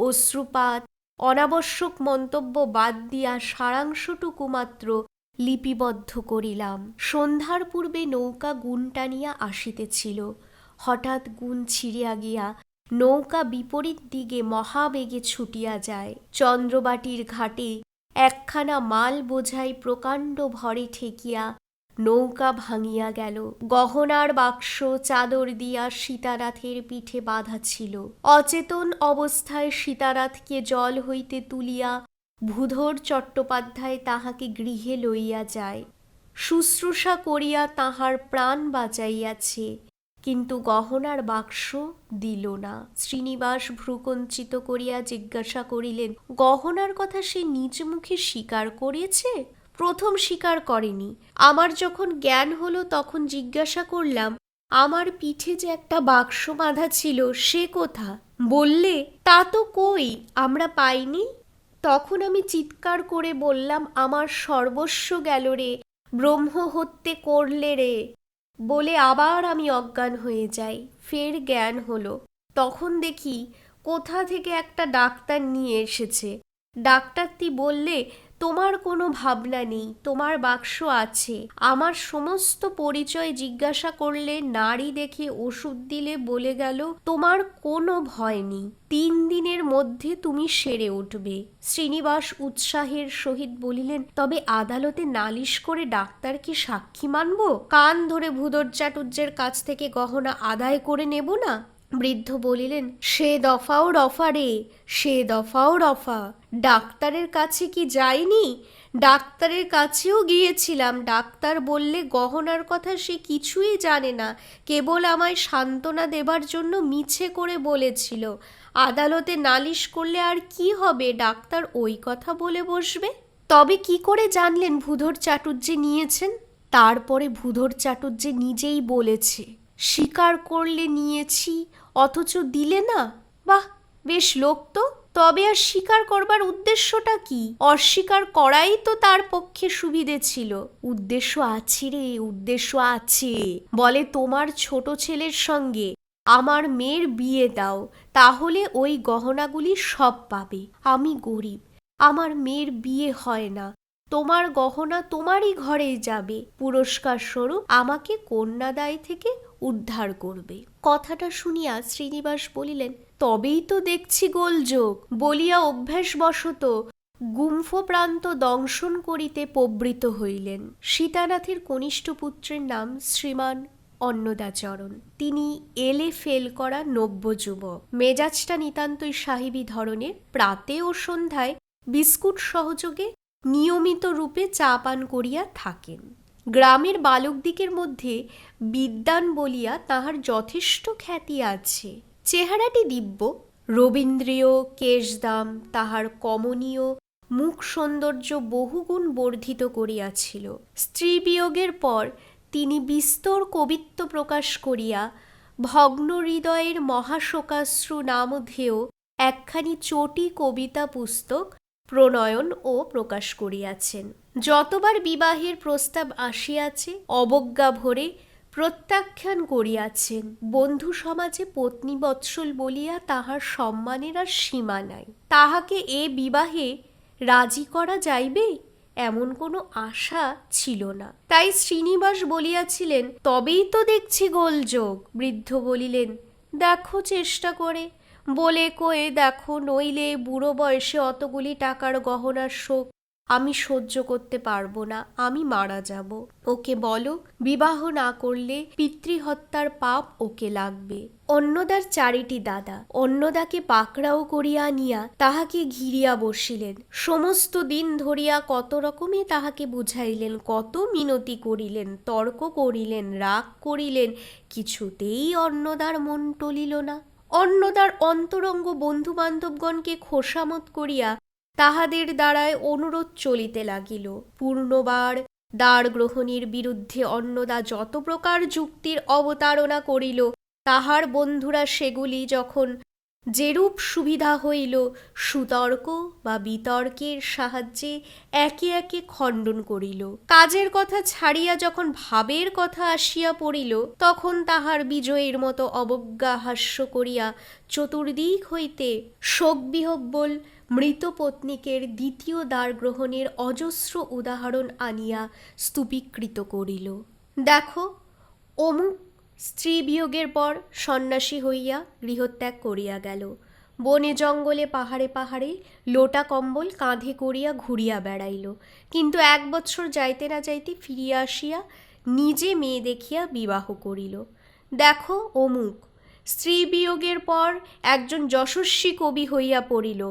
অশ্রুপাত, অনাবশ্যক মন্তব্য বাদ দিয়া সারাংশটুকু মাত্র লিপিবদ্ধ করিলাম। সন্ধ্যার পূর্বে নৌকা গুণ টানিয়া আসিতেছিল। হঠাৎ গুণ ছিঁড়িয়া গিয়া নৌকা বিপরীত দিকে মহাবেগে ছুটিয়া যায়। চন্দ্রবাটির ঘাটে একখানা মাল বোঝাই প্রকাণ্ড ভরে ঠেকিয়া নৌকা ভাঙিয়া গেল। গহনার বাক্স চাদর দিয়া সীতানাথের পিঠে বাঁধা ছিল। অচেতন অবস্থায় সীতানাথকে জল হইতে তুলিয়া ভূধর চট্টোপাধ্যায় তাহাকে গৃহে লইয়া যায়। শুশ্রূষা করিয়া তাহার প্রাণ বাঁচাইয়াছে, কিন্তু গহনার বাক্স দিল না। শ্রীনিবাস ভ্রূকুঞ্চিত করিয়া জিজ্ঞাসা করিলেন, গহনার কথা সে নিজ মুখে স্বীকার করেছে? প্রথম স্বীকার করেনি। আমার যখন জ্ঞান হলো তখন জিজ্ঞাসা করলাম, আমার পিঠে যে একটা বাক্স বাঁধা ছিল সে কোথা? বললে, তা তো কই, আমরা পাইনি। তখন আমি চিৎকার করে বললাম, আমার সর্বস্ব গেল রে, ব্রহ্মহত্যে করলে রে। বলে আবার আমি অজ্ঞান হয়ে যাই। ফের জ্ঞান হলো। তখন দেখি কোথা থেকে একটা ডাক্তার নিয়ে এসেছে। ডাক্তারটি বললে, তোমার কোনো ভাবনা নেই, তোমার বাক্স আছে। আমার সমস্ত পরিচয় জিজ্ঞাসা করলে, নাড়ি দেখে ওষুধ দিলে, বলে গেল তোমার কোনো ভয় নেই, 3 দিনের মধ্যে তুমি সেরে উঠবে। শ্রীনিবাস উৎসাহের সহিত বলিলেন, তবে আদালতে নালিশ করে ডাক্তারকে সাক্ষী মানব? কান ধরে ভূধর চাটুর্যের কাছ থেকে গহনা আদায় করে নেব না? বৃদ্ধ বলিলেন, সে দফাও রফা রে, সে দফাও রফা। ডাক্তারের কাছে কি যাইনি? ডাক্তারের কাছেও গিয়েছিলাম। ডাক্তার বললে গহনার কথা সে কিছুই জানে না, কেবল আমায় সান্ত্বনা দেবার জন্য মিছে করে বলেছিল। আদালতে নালিশ করলে আর কি হবে? ডাক্তার ওই কথা বলে বসবে। তবে কি করে জানলেন ভূধর চাটুর্যে নিয়েছেন? তারপরে ভূধর চাটুর্যে নিজেই বলেছে। স্বীকার করলে নিয়েছি, অথচ দিলে না? বাহ, বেশ লোক তো। তবে আর স্বীকার করবার উদ্দেশ্যটা কি? অস্বীকার করাই তো তার পক্ষে সুবিধে ছিল। উদ্দেশ্য আছে রে, উদ্দেশ্য আছে। বলে তোমার ছোট ছেলের সঙ্গে আমার মেয়ের বিয়ে দাও, তাহলে ওই গহনাগুলি সব পাবে। আমি গরিব, আমার মেয়ের বিয়ে হয় না, তোমার গহনা তোমারই ঘরেই যাবে, পুরস্কার স্বরূপ আমাকে কন্যাদায় থেকে উদ্ধার করবে। কথাটা শুনিয়া শ্রীনিবাস বলিলেন, তবেই তো দেখছি গোলযোগ। বলিয়া অভ্যাসবশত গুম্ফ প্রান্ত দংশন করিতে প্রবৃত্ত হইলেন। সীতানাথের কনিষ্ঠ পুত্রের নাম শ্রীমান অন্নদাচরণ। তিনি এলে ফেল করা নব্য যুবক। মেজাজটা নিতান্তই সাহেবী ধরনের। প্রাতে ও সন্ধ্যায় বিস্কুট সহযোগে নিয়মিত রূপে চা পান করিয়া থাকেন। গ্রামের বালকদিকের মধ্যে বিদ্বান বলিয়া তাহার যথেষ্ট খ্যাতি আছে। চেহারাটি দিব্য, রবীন্দ্রীয় কেশদাম তাহার কমনীয় মুখ সৌন্দর্য বহুগুণ বর্ধিত করিয়াছিল। স্ত্রী বিয়োগের পর তিনি বিস্তর কবিত্ব প্রকাশ করিয়া ভগ্ন হৃদয়ের মহাশোকাশ্রু নামধেয় একখানি চটি কবিতা পুস্তক প্রণয়ন ও প্রকাশ করিয়াছেন। যতবার বিবাহের প্রস্তাব আসিয়াছে অবজ্ঞা ভরে প্রত্যাখ্যান করিয়াছেন। বন্ধু সমাজে পত্নী বৎসল বলিয়া তাহার সম্মানের আর সীমা নাই। তাহাকে এ বিবাহে রাজি করা যাইবে এমন কোনো আশা ছিল না। তাই শ্রীনিবাস বলিয়াছিলেন, তবেই তো দেখছি গোলযোগ। বৃদ্ধ বলিলেন, দেখো চেষ্টা করে। বলে কয়ে দেখো, নইলে বুড়ো বয়সে অতগুলি টাকার গহনার শোক আমি সহ্য করতে পারবো না, আমি মারা যাব। ওকে বলো বিবাহ না করলে পিতৃহত্যার পাপ ওকে লাগবে। অন্নদার 4টি দাদা অন্নদাকে পাকড়াও করিয়া আনিয়া তাহাকে ঘিরিয়া বসিলেন। সমস্ত দিন ধরিয়া কত রকমে তাহাকে বুঝাইলেন, কত মিনতি করিলেন, তর্ক করিলেন, রাগ করিলেন, কিছুতেই অন্নদার মন টলিল না। অন্নদার অন্তরঙ্গ বন্ধু বান্ধবগণকে খোসামত করিয়া তাহাদের দ্বারায় অনুরোধ চলিতে লাগিল। পূর্ণবার দ্বার গ্রহণের বিরুদ্ধে অন্নদা যত প্রকার যুক্তির অবতারণা করিল, তাহার বন্ধুরা সেগুলি যখন যেরূপ সুবিধা হইল সুতর্ক বা বিতর্কের সাহায্যে একে একে খণ্ডন করিল। কাজের কথা ছাড়িয়া যখন ভাবের কথা আসিয়া পড়িল, তখন তাহার বিজয়ের মতো অবজ্ঞা হাস্য করিয়া চতুর্দিক হইতে শোকবিহ্বল মৃত পত্নীকের দ্বিতীয় দ্বার গ্রহণের অজস্র উদাহরণ আনিয়া স্তূপীকৃত করিল। দেখো, অমুক স্ত্রী বিয়োগের পর সন্ন্যাসী হইয়া গৃহত্যাগ করিয়া গেল। বনে জঙ্গলে পাহাড়ে পাহাড়ে লোটা কম্বল কাঁধে করিয়া ঘুরিয়া বেড়াইল, কিন্তু 1 বৎসর যাইতে না যাইতে ফিরিয়া আসিয়া নিজে মেয়ে দেখিয়া বিবাহ করিল। দেখো, অমুক স্ত্রী বিয়োগের পর একজন যশস্বী কবি হইয়া পড়িল।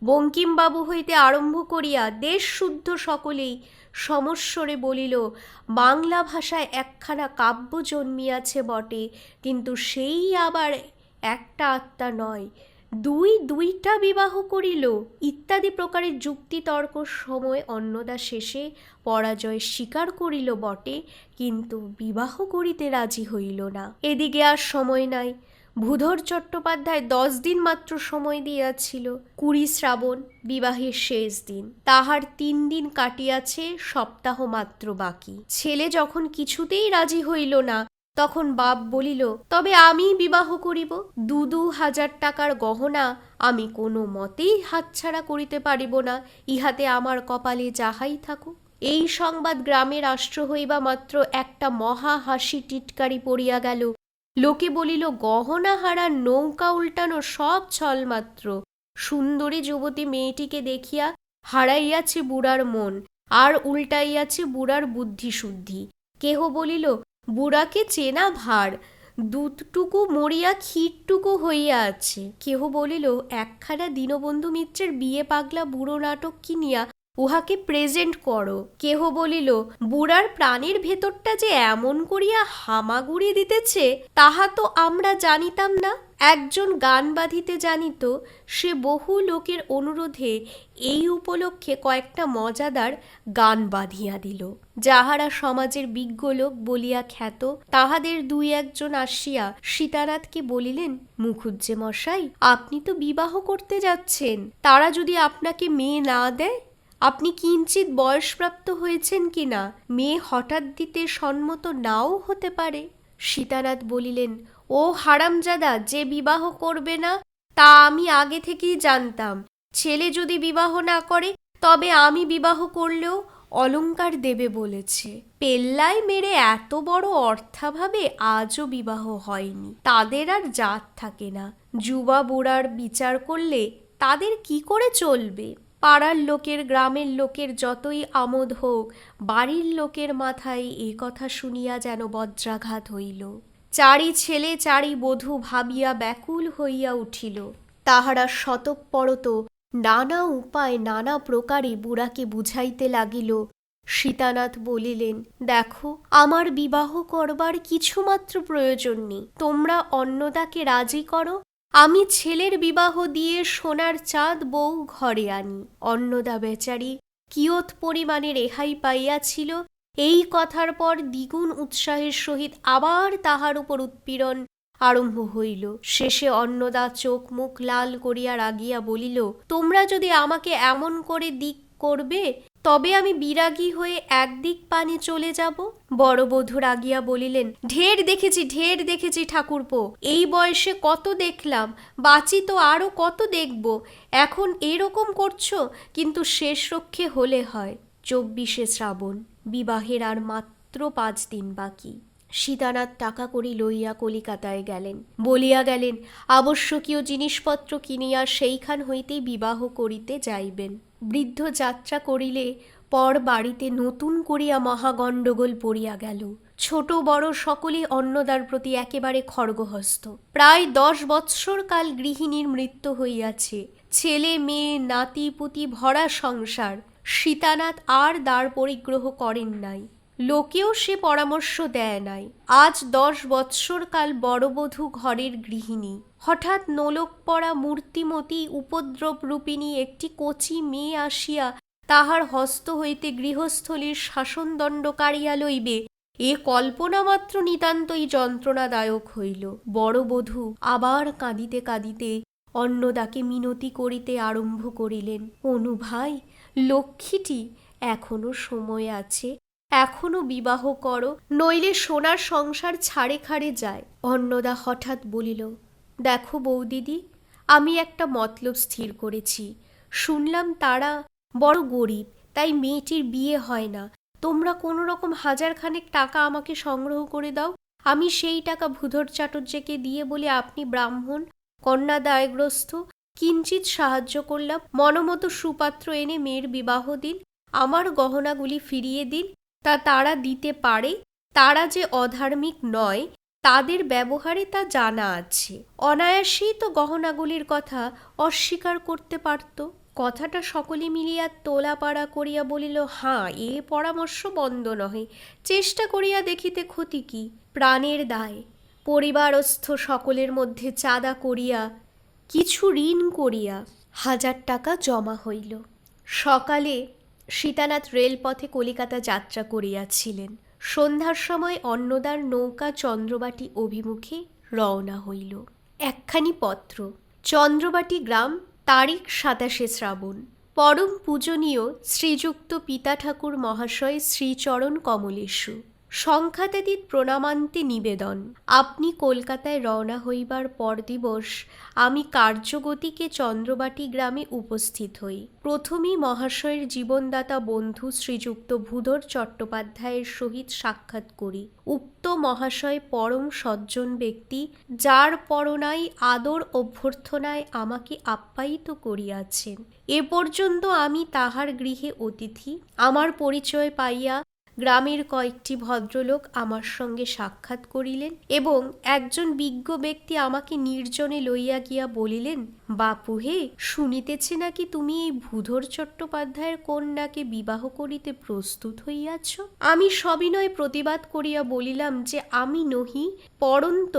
বঙ্কিমবাবু হইতে আরম্ভ করিয়া দেশ শুদ্ধ সকলেই সমস্বরে বলিল, বাংলা ভাষায় একখানা কাব্য জন্মিয়াছে বটে, কিন্তু সেই আবার একটা আত্মা নয়, দুইটা বিবাহ করিল ইত্যাদি প্রকারের যুক্তি তর্ক সময় অন্নদা শেষে পরাজয় স্বীকার করিল বটে, কিন্তু বিবাহ করিতে রাজি হইল না। এদিকে আর সময় নাই। ভূধর চট্টোপাধ্যায় 10 দিন মাত্র সময় দিয়াছিল। 20 শ্রাবণ বিবাহের শেষ দিন। তাহার 3 দিন কাটিয়াছে, সপ্তাহ মাত্র বাকি। ছেলে যখন কিছুতেই রাজি হইল না, তখন বাপ বলিল, তবে আমি বিবাহ করিব। 2,000 টাকার গহনা আমি কোনো মতেই হাতছাড়া করিতে পারিব না, ইহাতে আমার কপালে যাহাই থাকুক। এই সংবাদ গ্রামে রাষ্ট্র হইবা মাত্র একটা মহা হাসি টিটকারি পড়িয়া গেল। লোকে বলিল, গহনা হারা নৌকা উল্টানো সব ছলমাত্র। সুন্দরী যুবতী মেয়েটিকে দেখিয়া হারাইয়াছে বুড়ার মন, আর উল্টাইয়াছে বুড়ার বুদ্ধি শুদ্ধি। কেহ বলিল, বুড়াকে চেনা ভার, দুধটুকু মরিয়া ক্ষীরটুকু হইয়া আছে। কেহ বলিল, একখানা দীনবন্ধু মিত্রের বিয়ে পাগলা বুড়ো নাটক কিনিয়া উহাকে প্রেজেন্ট করো। কেহ বলিল, বুড়ার প্রাণের ভেতরটা যে এমন করিয়া হামাগুড়ি দিতেছে তাহা তো আমরা জানিতাম না। একজন গান বাঁধিতে জানিত, সে বহু লোকের অনুরোধে এই উপলক্ষে কয়েকটা মজাদার গান বাঁধিয়া দিল। যাহারা সমাজের বিজ্ঞ লোক বলিয়া খ্যাত, তাহাদের 2-1 আসিয়া সীতানাথকে বলিলেন, মুখুজ্জে মশাই, আপনি তো বিবাহ করতে যাচ্ছেন, তারা যদি আপনাকে মেয়ে না দেয়? আপনি কিঞ্চিত বয়সপ্রাপ্ত হয়েছেন কিনা, মেয়ে হঠাৎ দিতে সম্মত নাও হতে পারে। সীতানাথ বলিলেন, ও হারামজাদা, যে বিবাহ করবে না তা আমি আগে থেকেই জানতাম। ছেলে যদি বিবাহ না করে তবে আমি বিবাহ করলেও অলংকার দেবে বলেছে। পেল্লায় মেরে এত বড় অর্থাভাবে আজও বিবাহ হয়নি। তাদের আর জাত থাকে না। যুবা বুড়ার বিচার করলে তাদের কি করে চলবে? পাড়ার লোকের, গ্রামের লোকের যতই আমোদ হোক, বাড়ির লোকের মাথায় এ কথা শুনিয়া যেন বজ্রাঘাত হইল। চারি ছেলে চারি বধূ ভাবিয়া ব্যাকুল হইয়া উঠিল। তাহারা শতঃপরত নানা উপায় নানা প্রকারে বুড়াকে বুঝাইতে লাগিল। সীতানাথ বলিলেন, দেখো, আমার বিবাহ করবার কিছুমাত্র প্রয়োজন নেই। তোমরা অন্নদাকে রাজি করো, আমি ছেলের বিবাহ দিয়ে সোনার চাঁদ বউ ঘরে আনি। অন্নদা বেচারি কিয়ৎ পরিমাণে রেহাই পাইয়াছিল। এই কথার পর দ্বিগুণ উৎসাহের সহিত আবার তাহার উপর উৎপীড়ন আরম্ভ হইল। শেষে অন্নদা চোখ মুখ লাল করিয়া রাগিয়া বলিল, তোমরা যদি আমাকে এমন করে দিক করবে তবে আমি বিরাগী হয়ে একদিক পানে চলে যাব। বড় বধূ রাগিয়া বলিলেন, ঢের দেখেছি ঠাকুরপো, এই বয়সে কত দেখলাম, বাঁচি তো আরও কত দেখব। এখন এরকম করছো, কিন্তু শেষ রক্ষে হলে হয়। 24শে শ্রাবণ, বিবাহের আর মাত্র 5 দিন বাকি। সীতানাথ টাকা কড়ি লইয়া কলিকাতায় গেলেন। বলিয়া গেলেন, আবশ্যকীয় জিনিসপত্র কিনিয়া সেইখান হইতেই বিবাহ করিতে যাইবেন। বৃদ্ধ যাত্রা করিলে পর বাড়িতে নতুন করিয়া মহাগণ্ডগোল পড়িয়া গেল। ছোট বড় সকলেই অন্নদার প্রতি একেবারে খড়গহস্ত। প্রায় 10 বৎসর কাল গৃহিণীর মৃত্যু হইয়াছে। ছেলে মেয়ে নাতি পুতি ভরা সংসার। সীতানাথ আর দ্বার পরিগ্রহ করেন নাই, লোকেও সে পরামর্শ দেয় নাই। আজ 10 বৎসর কাল বড়বধূ ঘরের গৃহিণী। হঠাৎ নোলক পরা মূর্তিমতী উপদ্রব রূপিণী একটি কচি মেয়ে আসিয়া তাহার হস্ত হইতে গৃহস্থলীর শাসনদণ্ড কাড়িয়া লইবে, এ কল্পনা মাত্র নিতান্তই যন্ত্রণাদায়ক হইল। বড়বধূ আবার কাঁদিতে কাঁদিতে অন্নদাকে মিনতি করিতে আরম্ভ করিলেন, অনু ভাই, লক্ষ্মীটি, এখনো সময় আছে, এখনো বিবাহ করো, নইলে সোনার সংসার ছাড়ে খাড়ে যায়। অন্নদা হঠাৎ বলিল, দেখো বৌদিদি, আমি একটা মতলব স্থির করেছি। শুনলাম তারা বড় গরিব, তাই মেয়েটির বিয়ে হয় না। তোমরা কোনো রকম 1000 খানেক টাকা আমাকে সংগ্রহ করে দাও। আমি সেই টাকা ভূধর চাটুর্যকে দিয়ে বলে আপনি ব্রাহ্মণ, কন্যা দায়গ্রস্ত, কিঞ্চিত সাহায্য করলাম। মনমতো সুপাত্র এনে মেয়ের বিবাহ দিন, আমার গহনাগুলি ফিরিয়ে দিন। তা তারা দিতে পারে, তারা যে অধার্মিক নয় তাদের ব্যবহারে তা জানা আছে। অনায়াসেই তো গহনাগুলির কথা অস্বীকার করতে পারত। কথাটা সকলে মিলিয়া তোলাপাড়া করিয়া বলিল, হাঁ, এ পরামর্শ বন্ধ নহে, চেষ্টা করিয়া দেখিতে ক্ষতি কি। প্রাণের দায় পরিবারস্থ সকলের মধ্যে চাঁদা করিয়া কিছু ঋণ করিয়া 1000 টাকা জমা হইল। সকালে সীতানাথ রেলপথে কলিকাতা যাত্রা করিয়াছিলেন। সন্ধ্যার সময় অন্নদার নৌকা চন্দ্রবাটি অভিমুখে রওনা হইল। একখানি পত্র। চন্দ্রবাটি গ্রাম, তারিখ 27শে শ্রাবণ। পরম পূজনীয় শ্রীযুক্ত পিতা ঠাকুর মহাশয় শ্রীচরণ কমলেশু, সংখ্যাতীত প্রণামান্তে নিবেদন। আপনি কলকাতায় রওনা হইবার পর দিবস আমি কার্যগতিকে চন্দ্রবাটি গ্রামে উপস্থিত হই। প্রথমেই মহাশয়ের জীবনদাতা বন্ধু শ্রীযুক্ত ভূধর চট্টোপাধ্যায়ের সহিত সাক্ষাৎ করি। উক্ত মহাশয় পরম সজ্জন ব্যক্তি, যার পরনাই আদর অভ্যর্থনায় আমাকে আপ্যায়িত করিয়াছেন। এ পর্যন্ত আমি তাহার গৃহে অতিথি। আমার পরিচয় পাইয়া গ্রামের কয়েকটি ভদ্রলোক আমার সঙ্গে সাক্ষাৎ করিলেন এবং একজন বিজ্ঞ ব্যক্তি আমাকে নির্জনে লইয়া গিয়া বলিলেন, বাপু হে, শুনিতেছি নাকি তুমি এই ভূধর চট্টোপাধ্যায়ের কন্যাকে বিবাহ করিতে প্রস্তুত হইয়াছ। আমি সবিনয় প্রতিবাদ করিয়া বলিলাম যে আমি নহি, পরন্ত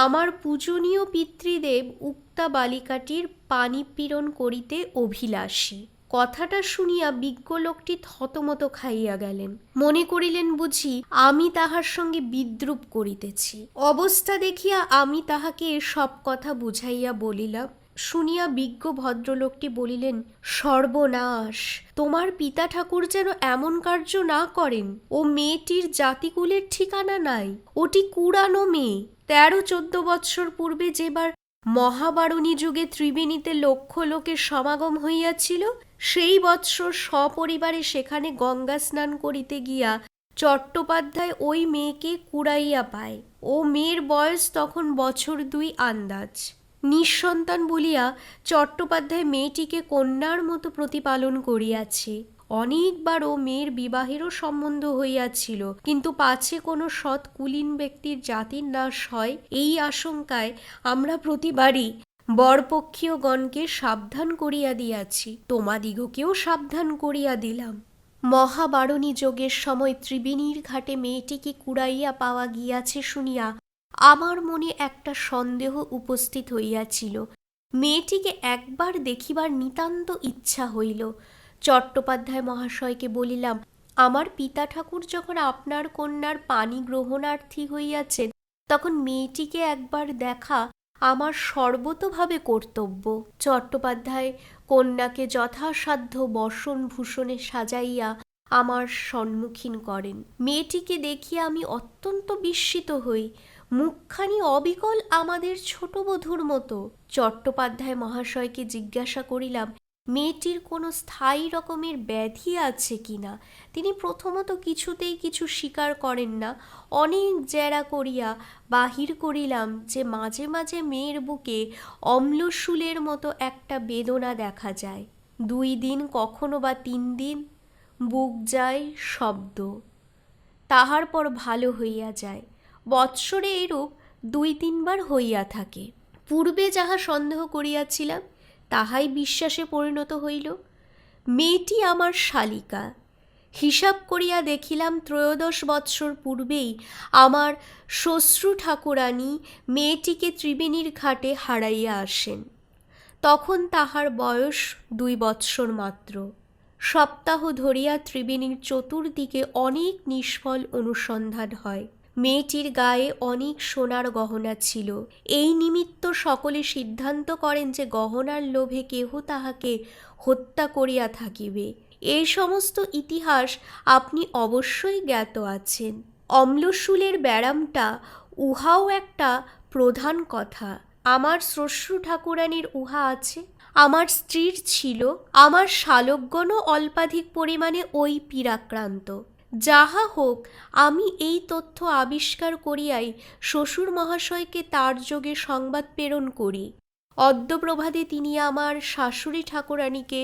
আমার পূজনীয় পিতৃদেব উক্তা বালিকাটির পাণিপীড়ন করিতে অভিলাষী। কথাটা শুনিয়া বিজ্ঞ লোকটি থতমত খাইয়া গেলেন। মনে করিলেন বুঝি আমি তাহার সঙ্গে বিদ্রূপ করিতেছি। অবস্থা দেখিয়া আমি তাহাকে সব কথা বুঝাইয়া বলিলাম। শুনিয়া বিজ্ঞ ভদ্রলোকটি বলিলেন, সর্বনাশ, তোমার পিতা ঠাকুর যেন এমন কার্য না করেন। ও মেয়েটির জাতিকুলের ঠিকানা নাই, ওটি কুড়ানো মেয়ে। 13-14 বৎসর পূর্বে যেবার মহাবারণী যুগে ত্রিবেণীতে লক্ষ লোকের সমাগম হইয়াছিল, সেই বৎসর সপরিবারে সেখানে গঙ্গা স্নান করিতে গিয়া চট্টোপাধ্যায় ওই মেয়েকে কুড়াইয়া পায়। ও মেয়ের বয়স তখন বছর 2 আন্দাজ। নিঃসন্তান বলিয়া চট্টোপাধ্যায় মেয়েটিকে কন্যার মতো প্রতিপালন করিয়াছে। অনেকবার ও মেয়ের বিবাহেরও সম্বন্ধ হইয়াছিল, কিন্তু পাছে কোনো সৎ কুলীন ব্যক্তির জাতির নাশ হয় এই আশঙ্কায় আমরা প্রতিবারই বরপক্ষীয় গণকে সাবধান করিয়া দিয়াছি। তোমাদিগকেও সাবধান করিয়া দিলাম। মহাবারণী যোগের সময় ত্রিবেণীর ঘাটে মেয়েটিকে কুড়াইয়া পাওয়া গিয়াছে শুনিয়া আমার মনে একটা সন্দেহ উপস্থিত হইয়াছিল। মেয়েটিকে একবার দেখিবার নিতান্ত ইচ্ছা হইল। চট্টোপাধ্যায় মহাশয়কে বলিলাম, আমার পিতা ঠাকুর যখন আপনার কন্যার পানি গ্রহণার্থী হইয়াছেন, তখন মেয়েটিকে একবার দেখা আমার সর্বতোভাবে কর্তব্য। চট্টোপাধ্যায় কন্যাকে যথাসাধ্য বসন ভূষণে সাজাইয়া আমার সম্মুখীন করেন। মেয়েটিকে দেখিয়া আমি অত্যন্ত বিস্মিত হই। মুখখানি অবিকল আমাদের ছোট বধূর মতো। চট্টোপাধ্যায় মহাশয়কে জিজ্ঞাসা করিলাম, মেয়েটির কোনো স্থায়ী রকমের ব্যাধি আছে কিনা। তিনি প্রথমত কিছুতেই কিছু স্বীকার করেন না। অনেক জেরা করিয়া বাহির করিলাম যে মাঝে মাঝে মেয়ের বুকে অম্লশূলের মতো একটা বেদনা দেখা যায়। 2 দিন, কখনো বা 3 দিন বুক যায় শব্দ, তাহার পর ভালো হইয়া যায়। বৎসরে এরূপ 2-3 বার হইয়া থাকে। পূর্বে যাহা সন্দেহ করিয়াছিলাম তাহাই বিশ্বাসে পরিণত হইল। মেয়েটি আমার শালিকা। হিসাব করিয়া দেখিলাম 13 বৎসর পূর্বেই আমার শ্বশ্রু ঠাকুরানী মেয়েটিকে ত্রিবেণীর ঘাটে হারাইয়া আসেন। তখন তাহার বয়স 2 বৎসর মাত্র। সপ্তাহ ধরিয়া ত্রিবেণীর চতুর্দিকে অনেক নিষ্ফল অনুসন্ধান হয়। মেয়েটির গায়ে অনেক সোনার গহনা ছিল। এই নিমিত্ত সকলে সিদ্ধান্ত করেন যে গহনার লোভে কেহ তাহাকে হত্যা করিয়া থাকিবে। এই সমস্ত ইতিহাস আপনি অবশ্যই জ্ঞাত আছেন। অম্লশূলের ব্যারামটা উহাও একটা প্রধান কথা। আমার শ্বশ্রু ঠাকুরানীর উহা আছে, আমার স্ত্রীর ছিল, আমার শালকগণও অল্পাধিক পরিমাণে ওই পীড়াক্রান্ত। যাহা হোক, আমি এই তথ্য আবিষ্কার করিয়াই শ্বশুর মহাশয়কে তার যোগে সংবাদ প্রেরণ করি। অদ্য প্রভাতে তিনি আমার শাশুড়ি ঠাকুরানীকে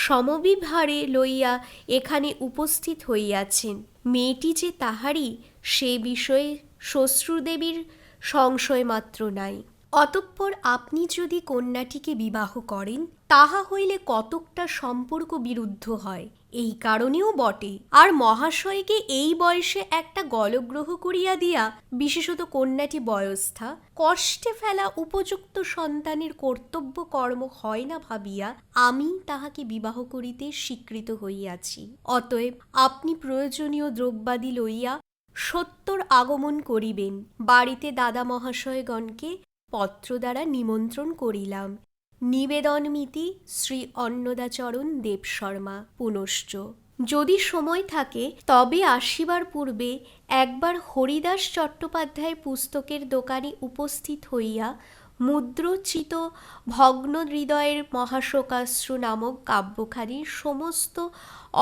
সমবিভারে লইয়া এখানে উপস্থিত হইয়াছেন। মেয়েটি যে তাহারই সে বিষয়ে শ্বশ্রুদেবীর সংশয় মাত্র নাই। অতঃপর আপনি যদি কন্যাটিকে বিবাহ করেন, তাহা হইলে কতকটা সম্পর্ক বিরুদ্ধ হয়, এই কারণেও বটে। আর মহাশয়কে এই বয়সে একটা গলগ্রহ করিয়া দিয়া, বিশেষত কন্যাটি বয়স্থা, কষ্টে ফেলা উপযুক্ত সন্তানের কর্তব্য কর্ম হয় না ভাবিয়া আমি তাহাকে বিবাহ করিতে স্বীকৃত হইয়াছি। অতএব আপনি প্রয়োজনীয় দ্রব্যাদি লইয়া সত্বর আগমন করিবেন। বাড়িতে দাদা মহাশয়গণকে পত্র দ্বারা নিমন্ত্রণ করিলাম। নিবেদনমিতি শ্রী অন্নদাচরণ দেবশর্মা পুনশ্চ। যদি সময় থাকে তবে আসিবার পূর্বে একবার হরিদাস চট্টোপাধ্যায়ের পুস্তকের দোকানে উপস্থিত হইয়া মুদ্রচিত ভগ্ন হৃদয়ের মহাশোকাশ্রু নামক কাব্যখানির সমস্ত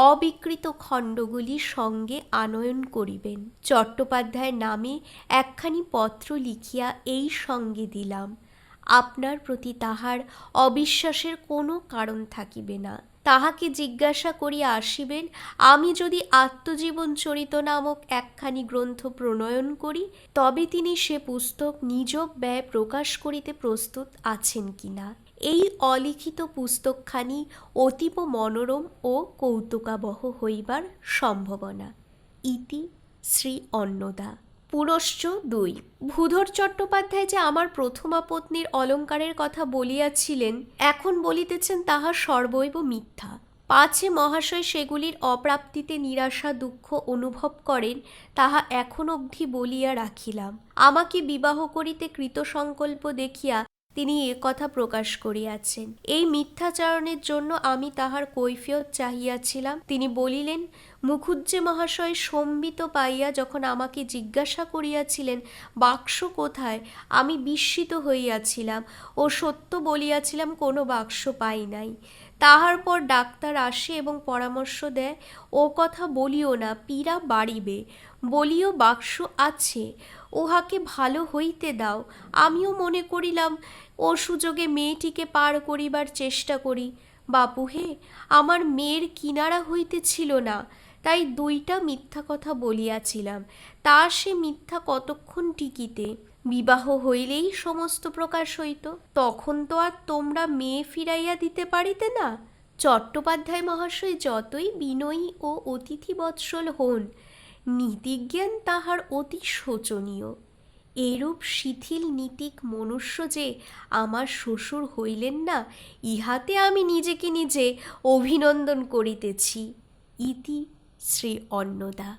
অবিকৃত খণ্ডগুলি সঙ্গে আনয়ন করিবেন। চট্টোপাধ্যায়ের নামে একখানি পত্র লিখিয়া এই সঙ্গে দিলাম। আপনার প্রতি তাহার অবিশ্বাসের কোনো কারণ থাকিবে না। তাহাকে জিজ্ঞাসা করিয়া আসিবেন, আমি যদি আত্মজীবন চরিত নামক একখানি গ্রন্থ প্রণয়ন করি, তবে তিনি সে পুস্তক নিজ ব্যয় প্রকাশ করিতে প্রস্তুত আছেন কিনা। এই অলিখিত পুস্তকখানি অতীব মনোরম ও কৌতুকাবহ হইবার সম্ভাবনা। ইতি শ্রী অন্নদা। পুরশ্চ ২। ভূধর চট্টোপাধ্যায় যে আমার প্রথমা পত্নীর অলঙ্কারের কথা বলিয়াছিলেন, এখন বলিতেছেন তাহা সর্বৈব মিথ্যা। পাছে মহাশয় সেগুলির অপ্রাপ্তিতে নিরাশা দুঃখ অনুভব করেন, তাহা এখন অবধি বলিয়া রাখিলাম। আমাকে বিবাহ করিতে কৃতসংকল্প দেখিয়া তিনি এ কথা প্রকাশ করিয়াছেন। এই মিথ্যাচারণের জন্য আমি তাহার কৈফিয়ত চাহিয়াছিলাম। তিনি বলিলেন, মুখুজ্জে মহাশয় সম্বিত পাইয়া যখন আমাকে জিজ্ঞাসা করিয়াছিলেন বাক্স কোথায়, আমি বিস্মিত হইয়াছিলাম ও সত্য বলিয়াছিলাম কোনো বাক্স পাই নাই। তাহার পর ডাক্তার আসে এবং পরামর্শ দেয়, ও কথা বলিও না, পীড়া বাড়িবে, বলিও বাক্স আছে, উহাকে ভালো হইতে দাও। আমিও মনে করিলাম ও সুযোগে মেয়েটিকে পার করিবার চেষ্টা করি। বাপু হে, আমার মেয়ের কিনারা হইতেছিল না, তাই ২টা মিথ্যা কথা বলিয়াছিলাম। তা সে মিথ্যা কতক্ষণ টিকিতে? বিবাহ হইলেই সমস্ত প্রকাশ হইত, তখন তো আর তোমরা মেয়ে ফিরাইয়া দিতে পারিতে না। চট্টোপাধ্যায় মহাশয় যতই বিনয়ী ও অতিথিবৎসল হন, নীতিজ্ঞান তাহার অতি শোচনীয়। এরূপ শিথিল নীতিক মনুষ্য যে আমার শ্বশুর হইলেন না, ইহাতে আমি নিজেকে নিজে অভিনন্দন করিতেছি। ইতি শ্রী অন্নদা।